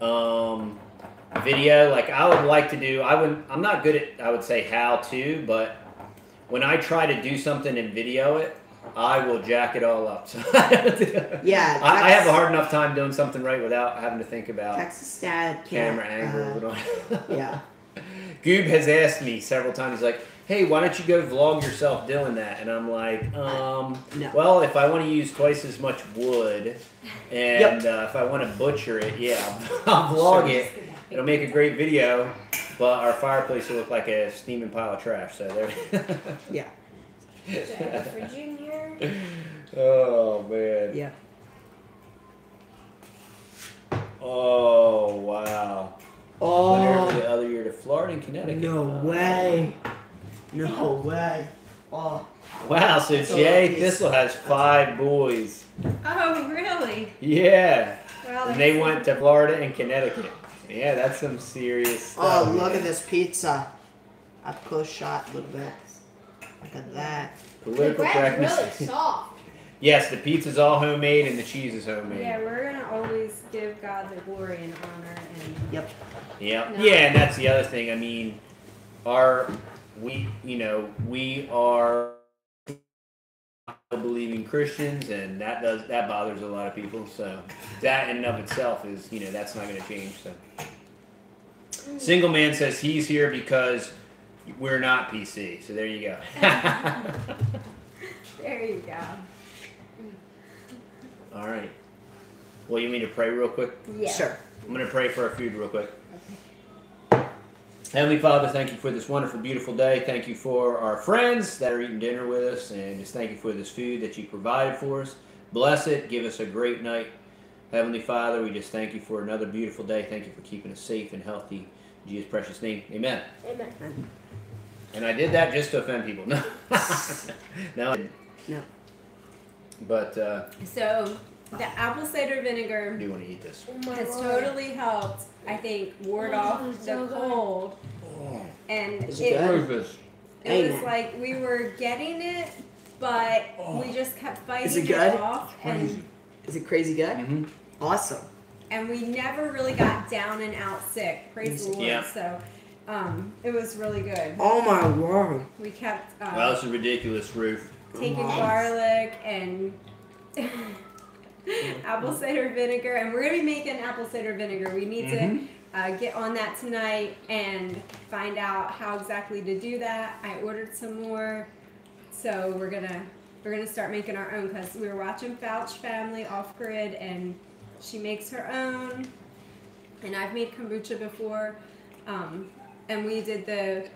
video. Like, I would like to do. I'm not good at, I would say, how to, but when I try to do something and video it, I will jack it all up. So yeah, I have a hard enough time doing something right without having to think about Texas Dad camera angle. Yeah. Goob has asked me several times. He's like, hey, why don't you go vlog yourself doing that? And I'm like, No. well, if I want to use twice as much wood, and if I want to butcher it, I'll vlog it. It'll make a great video, but our fireplace will look like a steaming pile of trash. So there. Yeah. For Junior. Oh man. Yeah. Oh wow. Oh. Whenever the other year to Florida and Connecticut. No way. No way. Oh. Wow, so Jay Thistle has 5 boys. Oh, really? Yeah. Well, And they went to Florida and Connecticut. Yeah, that's some serious stuff. Oh, look at this pizza. Up close shot a little bit. Look at that. The Political bread's correctness. really soft. Yes, the pizza's all homemade and the cheese is homemade. Yeah, we're gonna always give God the glory and honor and. Yep. Yep. No. Yeah, and that's the other thing. I mean, we are believing Christians, and that bothers a lot of people. So that in and of itself is, that's not going to change. So Single Man says he's here because we're not PC. So there you go. There you go. All right. Well, you mean to pray real quick? Yeah. Sure. I'm going to pray for our food real quick. Heavenly Father, thank you for this wonderful, beautiful day. Thank you for our friends that are eating dinner with us, and just thank you for this food that you provided for us. Bless it. Give us a great night. Heavenly Father, we just thank you for another beautiful day. Thank you for keeping us safe and healthy. In Jesus' precious name, amen. Amen. And I did that just to offend people. No. No. No. But So the apple cider I vinegar do want to eat this. has totally helped, I think, ward off the cold And Is it good? it was like we were getting it, but we just kept fighting it off. And is it crazy good? Mm-hmm. Awesome. And we never really got down and out sick. Praise the Lord. Yeah. So it was really good. Oh my word. We kept Well, this is ridiculous, Ruth. taking garlic and apple cider vinegar, and we're gonna be making apple cider vinegar. We need to get on that tonight and find out how exactly to do that. I ordered some more, so we're gonna start making our own because we were watching Fouch Family Off Grid, and she makes her own. And I've made kombucha before, and we did the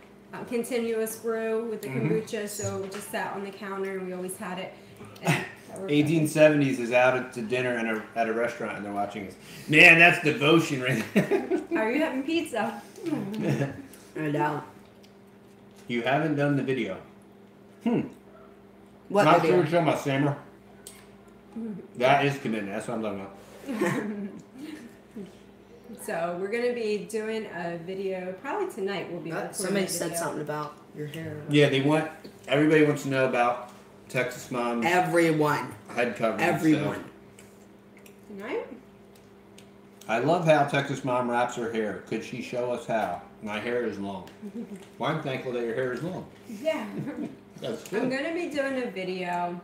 continuous brew with the kombucha, so it just sat on the counter, and we always had it. And 1870s is out to dinner at a restaurant and they're watching us. Man, that's devotion right there. Are you having pizza? I know. You haven't done the video. What Not video? sure what you're talking about, Sammer. That is commitment. That's what I'm talking about. So we're gonna be doing a video probably tonight. We'll be recording Somebody a said video. something about your hair. Yeah, everybody wants to know about Texas Mom's Everyone. head covering. Everyone. Tonight? I love how Texas Mom wraps her hair. Could she show us how? My hair is long. Well, I'm thankful that your hair is long. Yeah. That's I'm good. gonna be doing a video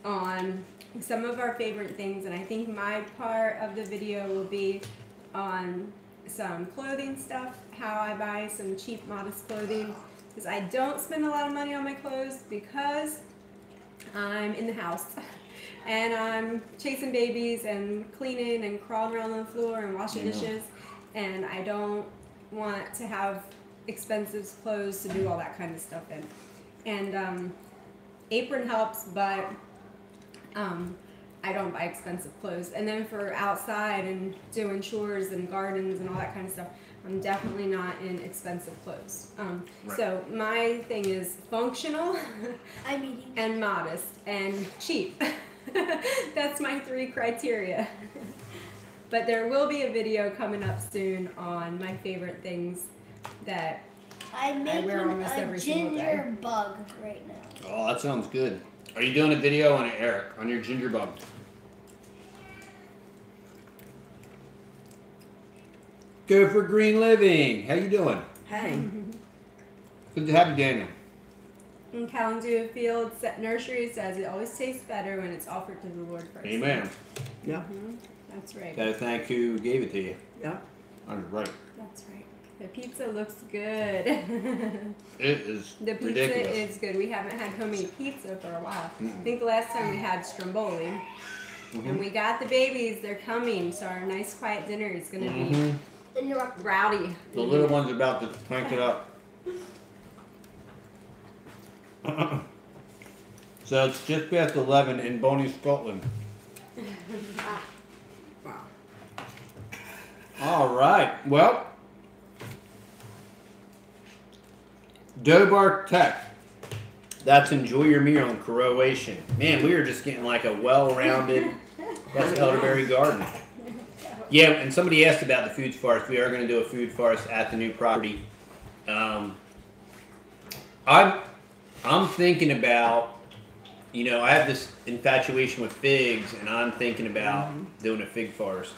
on some of our favorite things, and I think my part of the video will be on some clothing stuff, how I buy some cheap, modest clothing, because I don't spend a lot of money on my clothes because I'm in the house and I'm chasing babies and cleaning and crawling around on the floor and washing dishes, and I don't want to have expensive clothes to do all that kind of stuff in. And apron helps, but I don't buy expensive clothes. And then for outside and doing chores and gardens and all that kind of stuff, I'm definitely not in expensive clothes. Right. So my thing is functional and modest and cheap. That's my 3 criteria. But there will be a video coming up soon on my favorite things that I'm making wear almost a every single day. ginger bug right now. Oh, that sounds good. Are you doing a video on it, Eric, on your ginger bug? Go for Green Living. How you doing? Hey. Good to have you, Daniel. in Kalamazoo Fields Nursery says it always tastes better when it's offered to the Lord first. Amen. Yeah. That's right. Gotta thank who gave it to you. Yeah. Right. That's right. The pizza looks good. It is The pizza ridiculous. is good. We haven't had homemade pizza for a while. Mm-mm. I think the last time we had stromboli. Mm-hmm. And we got the babies. They're coming. So our nice quiet dinner is going to Mm-hmm. be rowdy. The little one's about to crank it up. So it's just past 11 in Bonnie, Scotland. All right. Well, Dobar Tech. That's enjoy your meal in Croatian. Man, we are just getting like a well-rounded. That's elderberry garden. Yeah, and somebody asked about the food forest. We are going to do a food forest at the new property. I'm thinking about, you know, I have this infatuation with figs, and I'm thinking about doing a fig forest.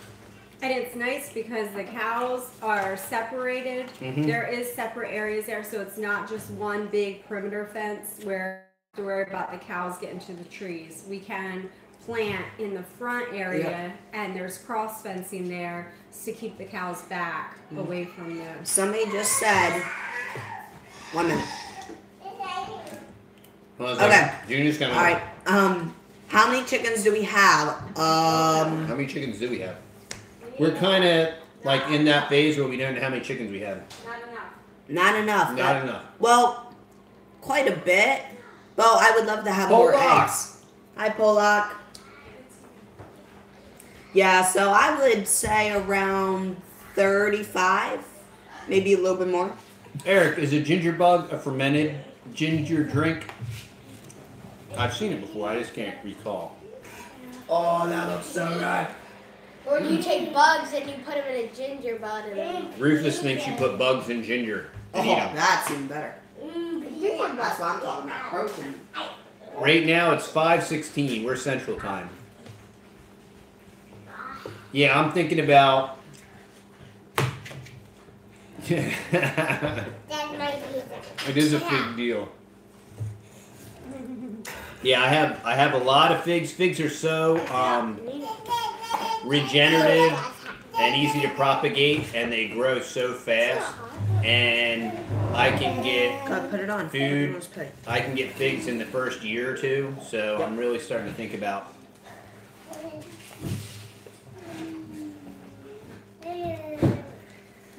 And it's nice because the cows are separated. Mhm. There is separate areas there, so it's not just one big perimeter fence where you have to worry about the cows getting to the trees. We can plant in the front area, and there's cross fencing there to keep the cows back away from the. Somebody just said, 1 minute. Well, Okay. Junior's coming. All right. How many chickens do we have? How many chickens do we have? We're kind of like in that phase where we don't know how many chickens we have. Not enough. Not enough. Not but- enough. Well, quite a bit. Well, I would love to have Pollock. more eggs. Hi, Pollock. Yeah, so I would say around 35, maybe a little bit more. Eric, is a ginger bug a fermented ginger drink? I've seen it before. I just can't recall. Oh, that looks so good. Or do you take bugs and you put them in a ginger bud and then Rufus thinks you put bugs in ginger. Oh, You know. that's even better. That's what I'm talking about. Protein. Right now it's 5:16. We're Central Time. Yeah, I'm thinking about. It is a big deal. Yeah, I have a lot of figs. Figs are so regenerative and easy to propagate, and they grow so fast. And I can get Put it on. food. I can get figs in the first year or two. So I'm really starting to think about.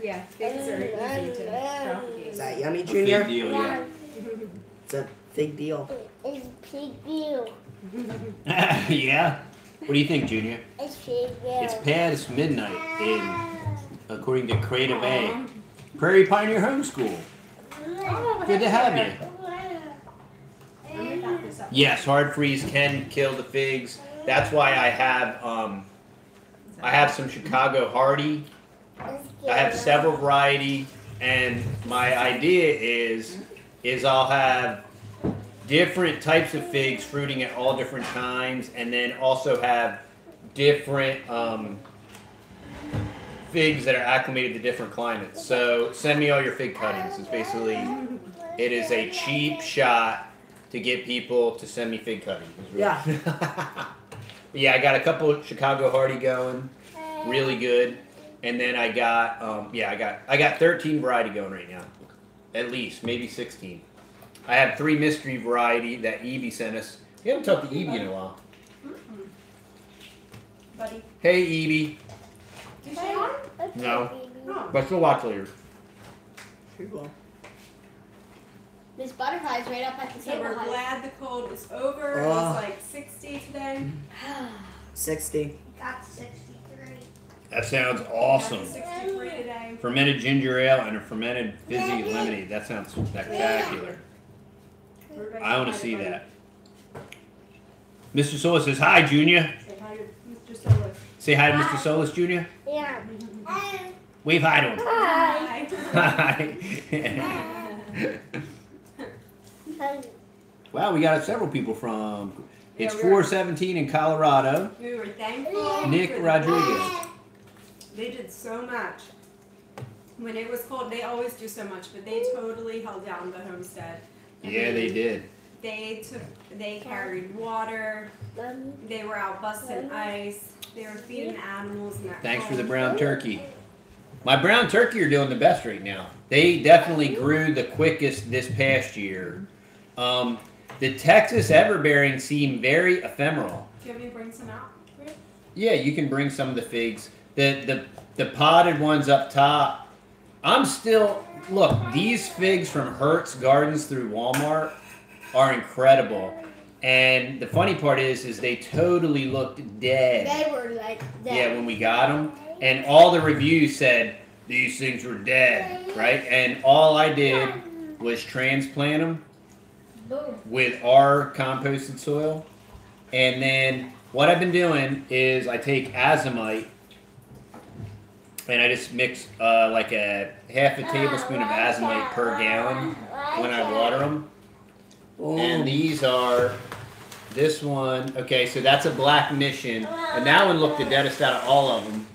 Yeah, figs are easy to propagate. Is that yummy, Junior? Big deal, yeah. It's a big deal. It's big deal. Yeah. What do you think, Junior? It's big deal. It's past midnight according to Creative A. Prairie Pioneer Homeschool. Good to have you. Yes, hard freeze can kill the figs. That's why I have some Chicago Hardy. I have several variety, and my idea is I'll have different types of figs fruiting at all different times, and then also have different figs that are acclimated to different climates. So send me all your fig cuttings. It's basically, it is a cheap shot to get people to send me fig cuttings. Yeah. Yeah, I got a couple of Chicago Hardy going, really good. And then I got, I got 13 variety going right now, at least, maybe 16. I have 3 mystery variety that Evie sent us. We haven't talked to Evie in a while. Buddy. Hey, Evie. Is she on? No, but she'll watch later. She will. This butterfly's right up at the So table. we're glad the cold is over. It Oh. was like 60 today. 60. Got 63. That sounds Got awesome. 63 today. Fermented ginger ale and a fermented fizzy lemonade. That sounds spectacular. I want to see that. Mr. Solis says, hi, Junior. Say hi to Mr. Solis. Say hi to Mr. Solis, Junior. Yeah. Wave hi to him. Hi. Hi. Wow, we got several people from. It's Yeah, we're- 417 in Colorado. We were thankful. Nick for Rodriguez. They did so much. When it was cold, they always do so much, but they totally held down the homestead. I Yeah, mean, they did. They carried water. They were out busting ice. They were feeding animals. And that Thanks for the cold. brown turkey. My brown turkey are doing the best right now. They definitely grew the quickest this past year. The Texas everbearing seem very ephemeral. Do you want me to bring some out? Yeah, you can bring some of the figs. The potted ones up top. I'm still, look, these figs from Hertz Gardens through Walmart are incredible. And the funny part is they totally looked dead. They were like that. Yeah, when we got them. And all the reviews said these things were dead, right? And all I did was transplant them Boom. with our composted soil. And then what I've been doing is I take azomite and I just mix like a half a tablespoon of azomite per gallon when I water them. And these are, this one, okay, so that's a Black Mission. And that one looked the deadest out of all of them.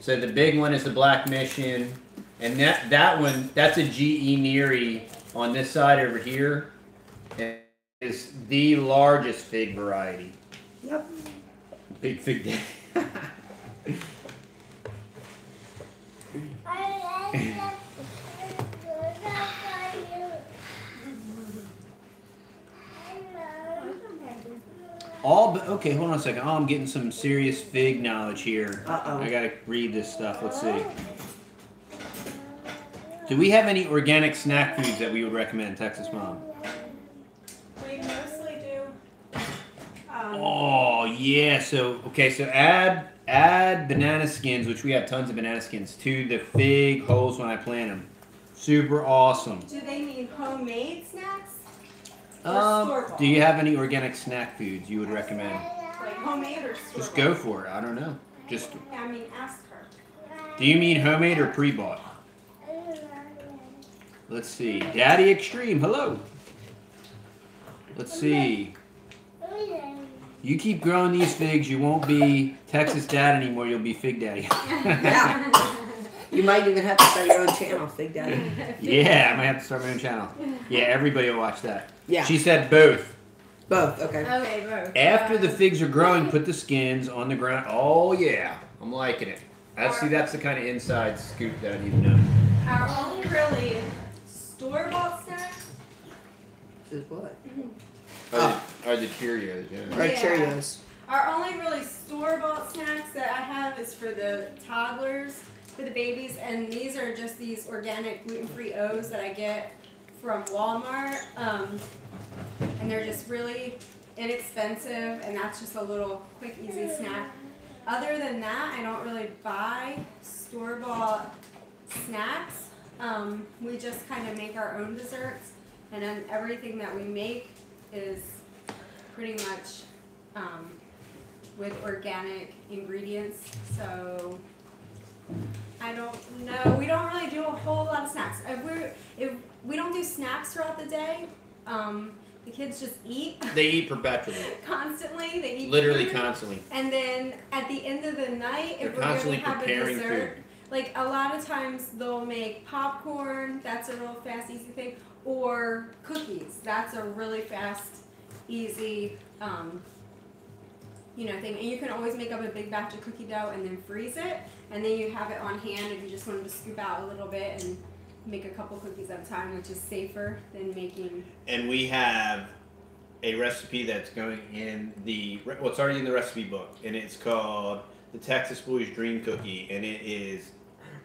So the big one is the Black Mission. And that one, that's a G.E. Neary on this side over here. And is the largest fig variety. Yep. Big fig day. Okay, hold on a second. Oh, I'm getting some serious fig knowledge here. Uh-oh. I gotta read this stuff. Let's see. Do we have any organic snack foods that we would recommend, Texas Mom? We mostly do. Oh yeah. So add banana skins, which we have tons of banana skins, to the fig holes when I plant them. Super awesome. Do they need homemade snacks? Or store-bought? Do you have any organic snack foods you would recommend? Like homemade or store? Just go for it. I don't know. Just. I mean, ask her. Do you mean homemade or pre-bought? Let's see. Daddy Extreme, hello. Let's see. You keep growing these figs, you won't be Texas Dad anymore. You'll be Fig Daddy. Yeah. You might even have to start your own channel, Fig Daddy. Yeah, I might have to start my own channel. Yeah, everybody will watch that. Yeah. She said both. Both, okay. Okay, both. After the figs are growing, put the skins on the ground. Oh, yeah. I'm liking it. That's the kind of inside scoop that I need to know. Our only really store-bought snacks Is what? Are the Cheerios, yeah. Right, Cheerios. Our only really store-bought snacks that I have is for the toddlers, for the babies, and these are just these organic gluten-free O's that I get from Walmart. And they're just really inexpensive, and that's just a little quick, easy snack. Other than that, I don't really buy store-bought snacks. We just kind of make our own desserts, and then everything that we make is pretty much with organic ingredients. So I don't know. We don't really do a whole lot of snacks. If we don't do snacks throughout the day, the kids just eat. They eat perpetually. Constantly. They eat literally food. constantly. And then at the end of the night, They're if we're going to have a preparing dessert, food. like a lot of times they'll make popcorn. That's a real fast, easy thing. Or cookies. That's a really fast, easy, thing. And you can always make up a big batch of cookie dough and then freeze it. And then you have it on hand if you just wanted to scoop out a little bit and make a couple cookies at a time, which is safer than making. And we have a recipe that's going in it's already in the recipe book, and it's called the Texas Boys Dream Cookie, and it is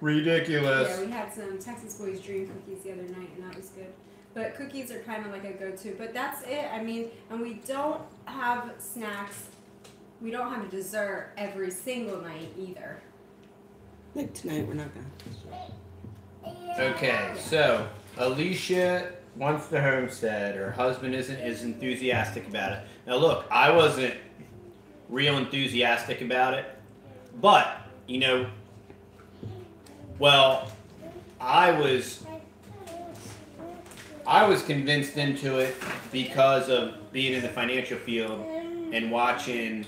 ridiculous. Yeah, we had some Texas Boys Dream Cookies the other night, and that was good. But cookies are kind of like a go-to. But that's it. I mean, and we don't have snacks. We don't have a dessert every single night either. Like tonight, we're not gonna. Okay, so Alicia wants the homestead. Her husband isn't as enthusiastic about it. Now look, I wasn't real enthusiastic about it, but I was convinced into it because of being in the financial field and watching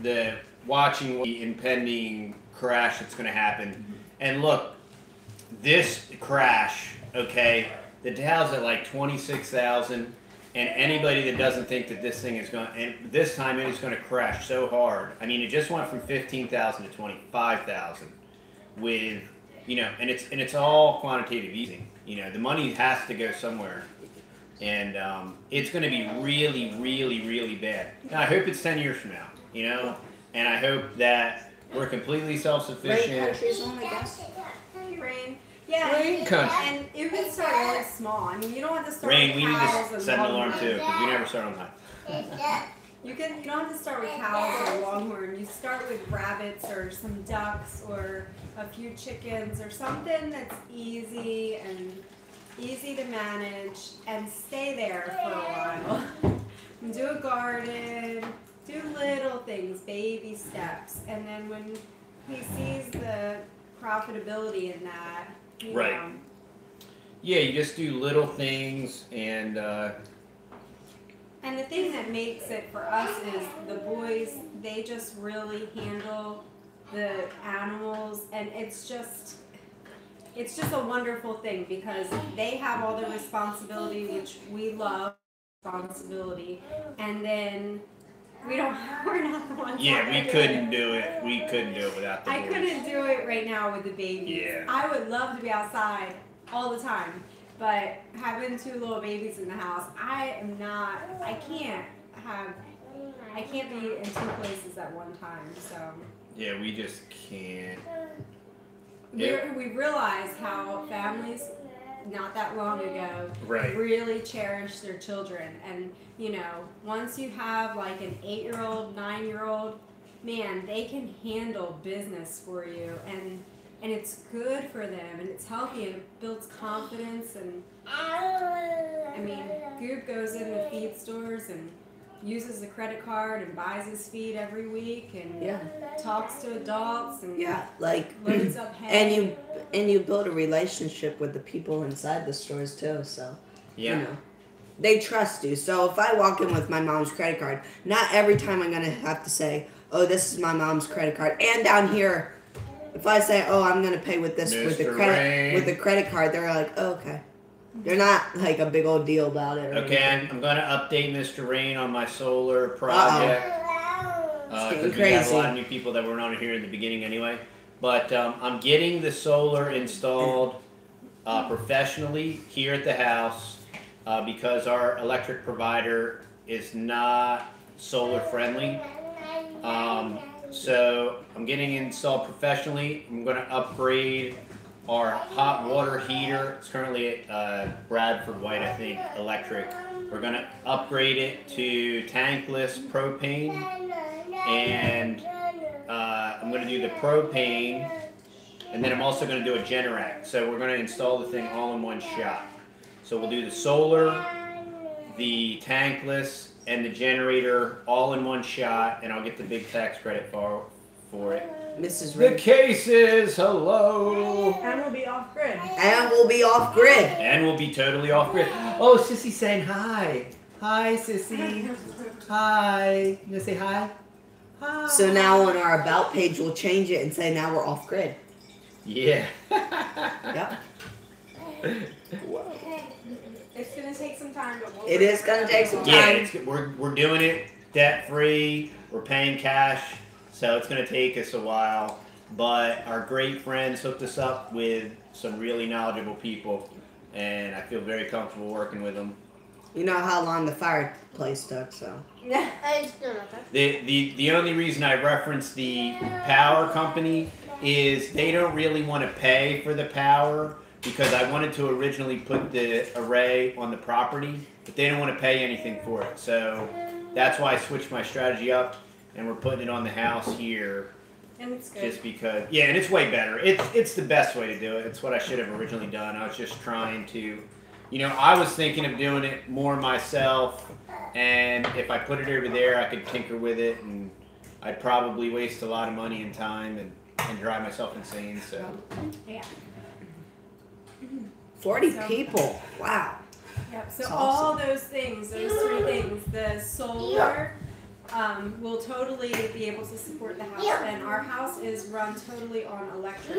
the impending crash that's going to happen. And look, this crash, okay, the Dow's at like 26,000, and anybody that doesn't think that this thing is going, and this time it is going to crash so hard. I mean, it just went from 15,000 to 25,000 with, and it's all quantitative easing. The money has to go somewhere, and it's going to be really, really, really bad. Now, I hope it's 10 years from now, and I hope that we're completely self-sufficient. Rain. Yeah, Rain country. And you can start really small. I mean, you don't have to start Rain, with we need cows to and set an alarm longhorn. too, because we never start on time. You don't have to start with cows or longhorn. You start with rabbits or some ducks or a few chickens or something that's easy to manage, and stay there for a while. And do a garden, do little things, baby steps, and then when he sees the profitability in that, Right. Yeah, you just do little things, and the thing that makes it for us is the boys, they just really handle the animals, and it's just a wonderful thing because they have all the responsibility, which we love responsibility, and then we're not the ones. yeah, we couldn't do it. We couldn't do it without the I boys. couldn't do it right now with the babies. Yeah. I would love to be outside all the time, but having two little babies in the house, I can't be in two places at one time, so. Yeah, we just can't. We realized how families not that long ago Right. really cherish their children, and once you have like an 8-year-old, 9-year-old, man, they can handle business for you, and it's good for them, and it's healthy, and it builds confidence, and I mean, Goop goes in the feed stores, and uses the credit card and buys his feed every week and Yeah. talks to adults and Yeah, like loads up hay. and you build a relationship with the people inside the stores too. So Yeah. you know, they trust you. So if I walk in with my mom's credit card, not every time I'm gonna have to say, "Oh, this is my mom's credit card." And down here, if I say, "Oh, I'm gonna pay with this with the credit card," they're like, "Oh, okay." They're not like a big old deal about it. Okay, I'm going to update Mr. Rain on my solar project. Because we have a lot of new people that weren't on here in the beginning anyway. But I'm getting the solar installed professionally here at the house because our electric provider is not solar friendly. So I'm getting it installed professionally. I'm going to upgrade our hot water heater. It's currently Bradford White, I think, electric. We're going to upgrade it to tankless propane. And I'm going to do the propane. And then I'm also going to do a Generac. So we're going to install the thing all in one shot. So we'll do the solar, the tankless, and the generator all in one shot. And I'll get the big tax credit for it. Mrs. The cases, hello. And we'll be off grid. And we'll be off grid. And we'll be totally off grid. Oh, Sissy's saying hi. Hi, Sissy. Hi. You gonna say hi? Hi. So now on our about page, we'll change it and say now we're off grid. Yeah. Yep. It's gonna take some time, but It is gonna take some Yeah, time. we're doing it debt free. We're paying cash. So it's going to take us a while, but our great friends hooked us up with some really knowledgeable people, and I feel very comfortable working with them. You know how long the fireplace took, so. Yeah. The only reason I reference the power company is they don't really want to pay for the power because I wanted to originally put the array on the property, but they don't want to pay anything for it. So that's why I switched my strategy up. And we're putting it on the house here, And it's good. just because. Yeah, and it's way better. It's the best way to do it. It's what I should have originally done. I was just trying to, I was thinking of doing it more myself, and if I put it over there, I could tinker with it, and I'd probably waste a lot of money and time and drive myself insane. So. Yeah. 40 people. Wow. Yep. So That's all awesome. those things, those three things, the solar. Will totally be able to support the house, and our house is run totally on electric.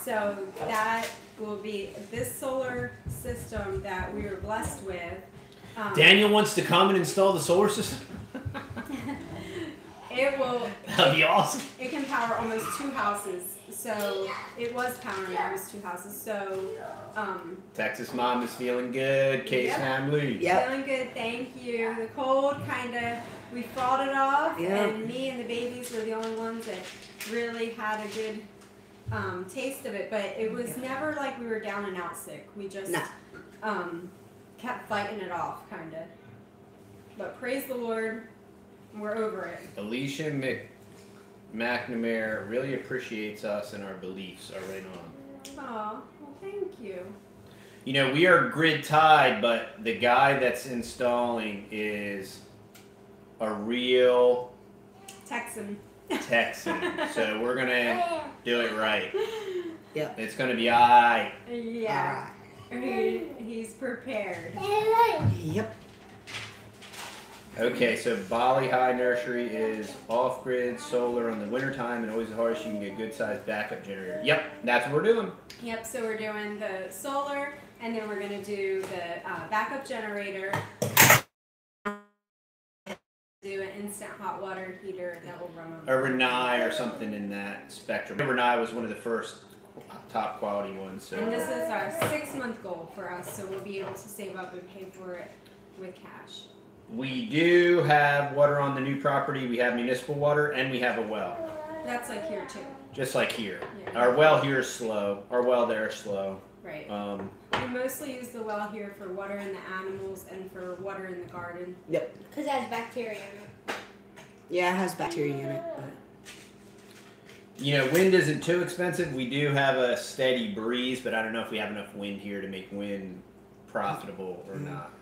So that will be this solar system that we were blessed with. Daniel wants to come and install the solar system. It will. That'd be awesome. It can power almost 2 houses. So it was powering almost 2 houses. So. Texas mom is feeling good. Case Hamley. Yep. Feeling good, thank you. The cold we fought it off, and me and the babies were the only ones that really had a good taste of it. But it was never like we were down and out sick. We just kept fighting it off, kind of. But praise the Lord, we're over it. Alicia McNamara really appreciates us and our beliefs are right on. Oh, well, thank you. We are grid tied, but the guy that's installing is a real Texan. So we're going to do it right. Yep. It's going to be alright. Yeah. He's prepared. Yep. Okay, so Bali High Nursery is off-grid solar in the wintertime, and always the hardest you can get a good-sized backup generator. Yep, that's what we're doing. Yep, so we're doing the solar, and then we're going to do the backup generator. Do an instant hot water heater that will run on. A Renai or something in that spectrum. Renai was one of the first top quality ones. So. And this is our 6-month goal for us, so we'll be able to save up and pay for it with cash. We do have water on the new property. We have municipal water, and we have a well. That's like here too. Just like here. Yeah. Our well here is slow. Our well there is slow. Right. We mostly use the well here for watering the animals and for watering the garden. Yep. Because it has bacteria in it. Yeah, it has bacteria in it. But... Wind isn't too expensive. We do have a steady breeze, but I don't know if we have enough wind here to make wind profitable or not.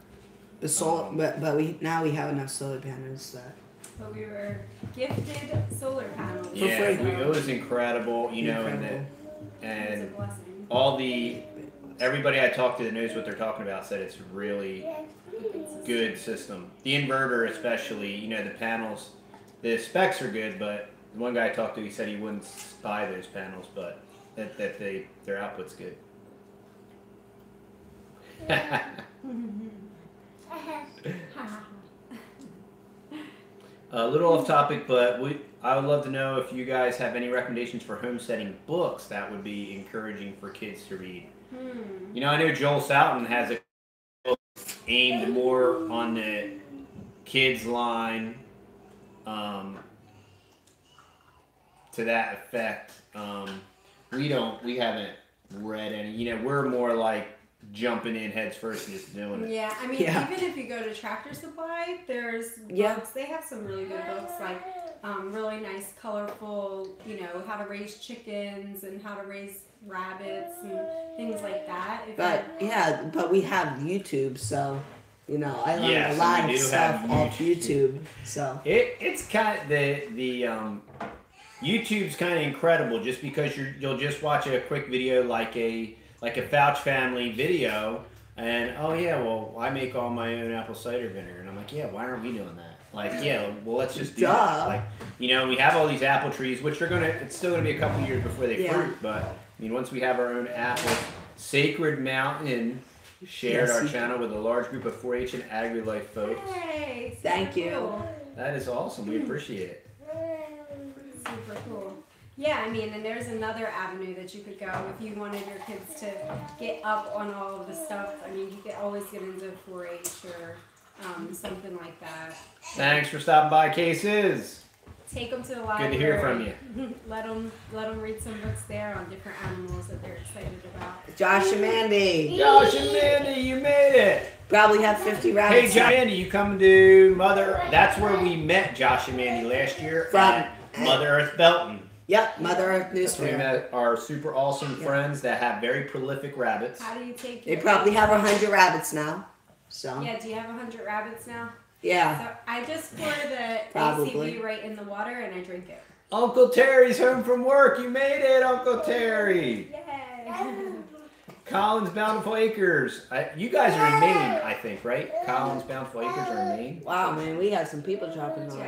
The solar, but we have enough solar panels that. But we were gifted solar panels. Yeah, it was incredible, you know, and all everybody I talked to that knows what they're talking about said it's really good system. The inverter especially, you know, the panels, the specs are good, but the one guy I talked to, he said he wouldn't buy those panels, but that their output's good. A little off topic, but I would love to know if you guys have any recommendations for homesteading books that would be encouraging for kids to read. You know, I know Joel Soughton has a book aimed more on the kids line, to that effect. We haven't read any. You know, we're more like jumping in heads first and just doing it. Yeah, I mean, even if you go to Tractor Supply, there's books. They have some really good books, like really nice, colorful, you know, how to raise chickens and how to raise rabbits and things like that. But we have YouTube, so you know, I learned a lot of stuff off YouTube. So it's kind of the YouTube's kind of incredible, just because you'll just watch a quick video like a Fouch family video, and I make all my own apple cider vinegar, and I'm like, why aren't we doing that? Like, let's just do that. Like, you know, we have all these apple trees, which it's still gonna be a couple years before they fruit, but I mean, once we have our own apple, Sacred Mountain shared our channel with a large group of 4-H and agri-life folks. Hey, thank you. That is awesome. We appreciate it. Super cool. Yeah, I mean, and there's another avenue that you could go if you wanted your kids to get up on all of the stuff. I mean, you could always get into 4-H or something like that. Thanks for stopping by, Cases. Take them to the library. Good to hear from you. let them read some books there on different animals that they're excited about. Josh and Mandy. Josh and Mandy, you made it. Probably have 50 rabbits. Hey, Josh and Mandy, you come to Mother. That's where we met Josh and Mandy last year at Mother Earth Belton. Yep, Mother Earth News We met our super awesome friends that have very prolific rabbits. How do you take? They probably have 100 rabbits now. So. Yeah, do you have 100 rabbits now? Yeah. So I just pour the ACV right in the water and I drink it. Uncle Terry's home from work. You made it, Uncle Terry. Yay. Collins Bountiful Acres. You guys are in Maine, I think, right? Collins Bountiful Acres are in Maine. Wow, man, we have some people dropping on.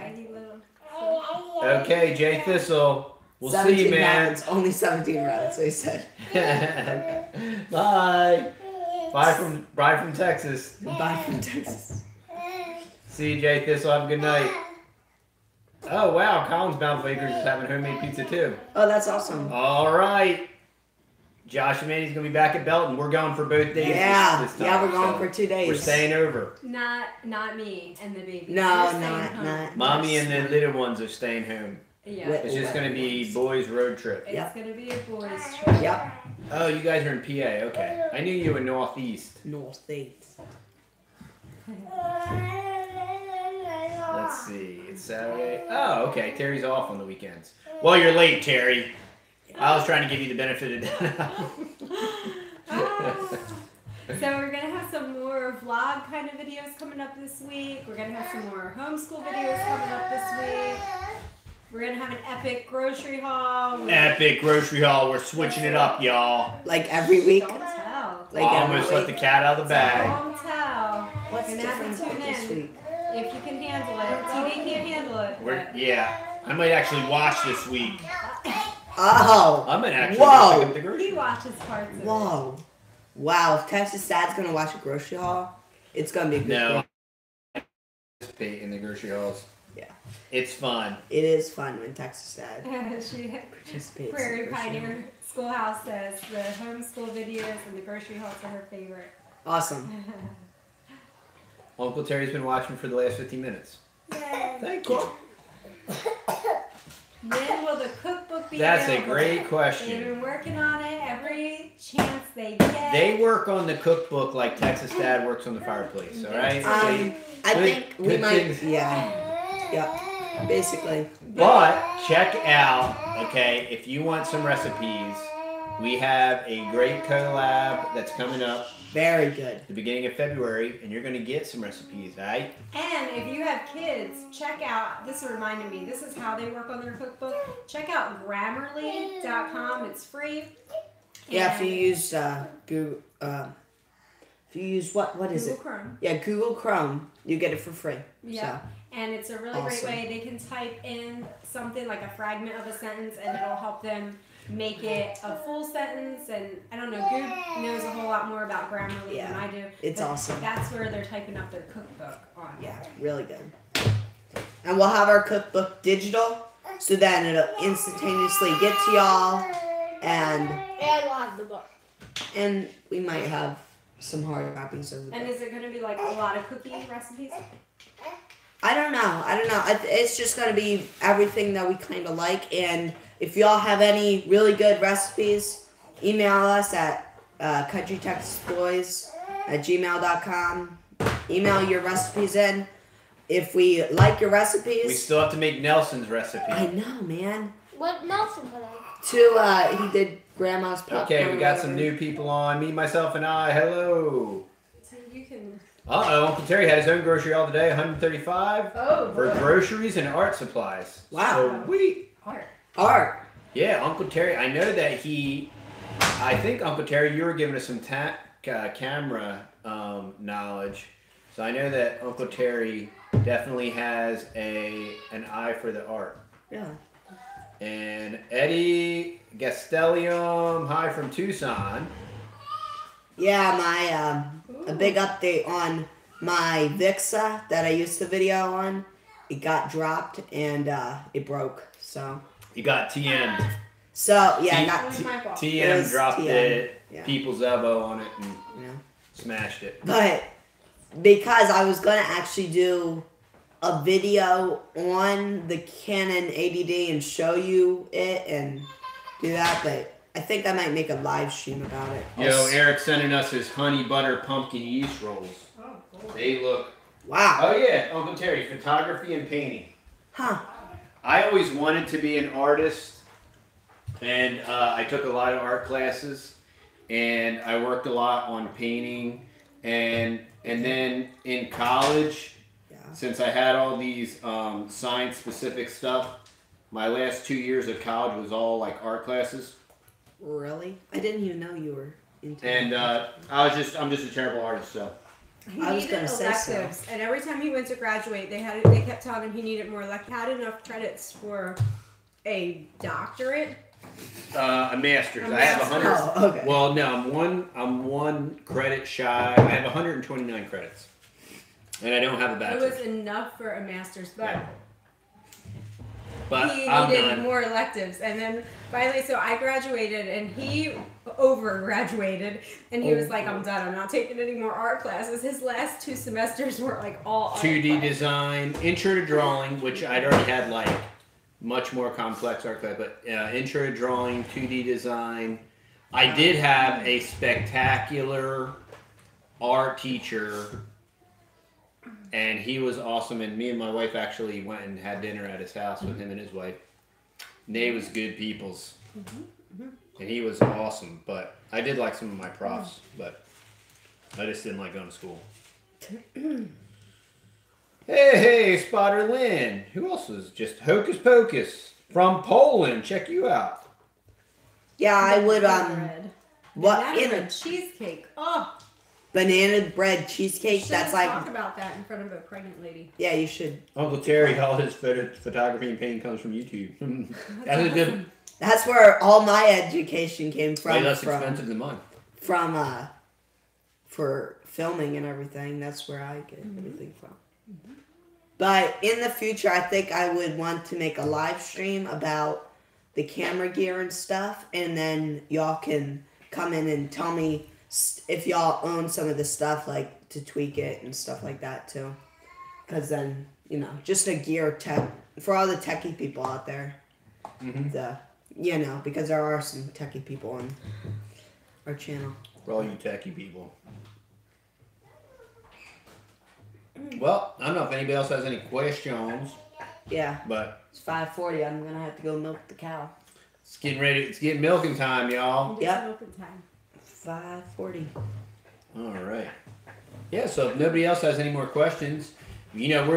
Okay, Jay Thistle. We'll see you, man. Rabbits, only 17 rabbits, they said. Bye. Bye from Texas. Bye from Texas. See you, Jay Thistle. Have a good night. Oh, wow. Collins Bountiful Acres is having homemade pizza, too. Oh, that's awesome. All right. Josh and Mandy's going to be back at Belton. We're going for both days this time. Yeah, we're going for 2 days. We're staying over. Not me and the baby. No, not. Mommy and the little ones are staying home. Yeah. It's just going to be boys' road trip. It's going to be a boys' trip. Yep. Oh, you guys are in PA. Okay. I knew you were Northeast. Northeast. Let's see. It's Saturday. Oh, okay. Terry's off on the weekends. Well, you're late, Terry. I was trying to give you the benefit of the doubt. So we're going to have some more vlog kind of videos coming up this week. We're going to have some more homeschool videos coming up this week. We're going to have an epic grocery haul. Epic grocery haul. We're switching it up, y'all. Like every week? Don't tell. Like almost let the cat out of the bag. Don't tell. What's different this week? If you can handle it. TV can't handle it. Yeah. I might actually watch this week. Oh. I'm going to actually go pick up the grocery. He watches parts of it. Whoa. Wow, if Texas Dad's going to watch a grocery haul, it's going to be a good No. I participate in the grocery hauls. Yeah. It's fun. It is fun when Texas Dad She participates. Prairie Pioneer Schoolhouse says the homeschool videos and the grocery hauls are her favorite. Awesome. Uncle Terry's been watching for the last 15 minutes. Thank you. When will the cookbook be That's available? a great question. They've been working on it every chance they get. They work on the cookbook like Texas Dad works on the fireplace, all right? I think we might. things. Yeah. Basically. But check out, okay, if you want some recipes, we have a great collab that's coming up Very good. The beginning of February, and you're going to get some recipes, right? And if you have kids, check out, this reminded me, this is how they work on their cookbook. Check out Grammarly.com. It's free. Yeah, if you use Google, if you use what is Google it? Chrome. Yeah, Google Chrome. You get it for free. Yeah. So. And it's a really great way. They can type in something like a fragment of a sentence, and it'll help them make it a full sentence. And I don't know, Goog knows a whole lot more about Grammarly than I do. It's awesome. That's where they're typing up their cookbook on. Yeah, really good. And we'll have our cookbook digital, so then it'll instantaneously get to y'all, and we'll have the book. And we might have some hard copies of the book. And is it going to be like a lot of cookie recipes? I don't know. It's just going to be everything that we kind of like. And if y'all have any really good recipes, email us at countrytexasboys@gmail.com. Email your recipes in. If we like your recipes... We still have to make Nelson's recipe. I know, man. What Nelson put on? He did Grandma's popcorn. Okay, we got some new people on. Me, myself, and I. Hello. So you can... Uh-oh, Uncle Terry had his own grocery all today, $135 for groceries and art supplies. Wow. Sweet. Art. Yeah, Uncle Terry. I know that I think, Uncle Terry, you were giving us some camera knowledge. So I know that Uncle Terry definitely has an eye for the art. Yeah. And Eddie Gastellium, hi from Tucson. Yeah, a big update on my Vixa that I used the video on. It got dropped and it broke. So You got TM'd. So yeah, TM dropped it. Yeah. People's elbow on it and smashed it. But because I was gonna actually do a video on the Canon ADD and show you it and do that, but I think I might make a live stream about it. Yo, Eric sending us his honey butter pumpkin yeast rolls. Oh, cool. They look... Wow. Oh yeah, Uncle Terry, photography and painting. Huh. I always wanted to be an artist, and I took a lot of art classes, and I worked a lot on painting, and then in college, since I had all these science-specific stuff, my last 2 years of college was all like art classes. Really? I didn't even know you were into And I'm just a terrible artist, so. I was gonna say so. And every time he went to graduate, they kept telling him he needed more. Like, had enough credits for a doctorate. A master's. I have 100. Oh, okay. Well, no, I'm one credit shy. I have 129 credits, and I don't have a bachelor's. It was enough for a master's, but he I'm needed done. more electives. And then finally, so I graduated, and he over-graduated, and he was like, I'm done. I'm not taking any more art classes. His last 2 semesters were like all art 2D classes. design, intro to drawing, which I'd already had like much more complex art class, but intro to drawing, 2D design. I did have a spectacular art teacher, and he was awesome, and me and my wife actually went and had dinner at his house with him and his wife. They was good peoples. And he was awesome, but I did like some of my profs, but I just didn't like going to school. Hey, Spotter Lynn. Who else was just Hocus Pocus from Poland? Check you out. Yeah, I would Banana bread cheesecake. Oh, banana bread cheesecake. That's like talk about that in front of a pregnant lady. Yeah, you should. Uncle Terry, all his photography and painting comes from YouTube. That's a good. That's where all my education came from. Way less expensive than mine. For filming and everything, that's where I get everything from. But in the future, I think I would want to make a live stream about the camera gear and stuff, and then y'all can come in and tell me if y'all own some of the stuff, like to tweak it and stuff like that too. Because then, just a gear tech for all the techie people out there. Because there are some techie people on our channel. For all you techie people. Well, I don't know if anybody else has any questions. Yeah. But it's 5:40. I'm gonna have to go milk the cow. It's getting ready. It's getting milking time, y'all. Yep. 5:40. All right. Yeah, so if nobody else has any more questions, you know,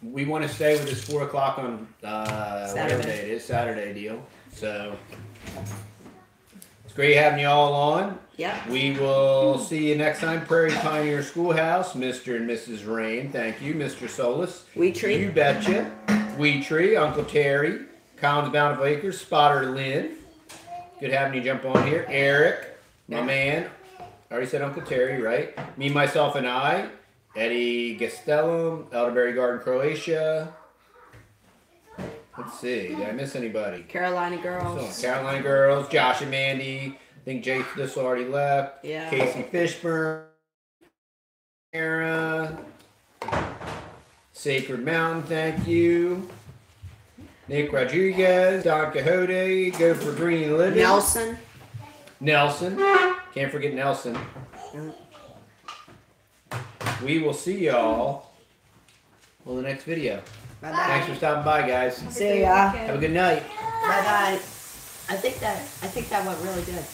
we want to stay with this 4 o'clock on whatever day it is, Saturday deal. So it's great having you all on. Yep. We will see you next time. Prairie Pioneer Schoolhouse, Mr. and Mrs. Rain. Thank you, Mr. Solis. Wheat Tree. You betcha. Wheat Tree, Uncle Terry, Collins Bountiful Acres, Spotter Lynn. Good having you jump on here. Eric, my man. I already said Uncle Terry, right? Me, myself, and I. Eddie Gastelum, Elderberry Garden, Croatia. Let's see. Did I miss anybody? Carolina Girls. So, Carolina Girls, Josh and Mandy. I think Jake this already left. Yeah. Casey Fishburne. Sarah. Sacred Mountain, thank you. Nick Rodriguez. Don Quixote. Go for Green Living. Nelson. Can't forget Nelson. We will see y'all on the next video. Bye-bye. Thanks for stopping by, guys. See ya. Have a good night. Bye-bye. I think that went really good.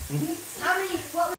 How many? What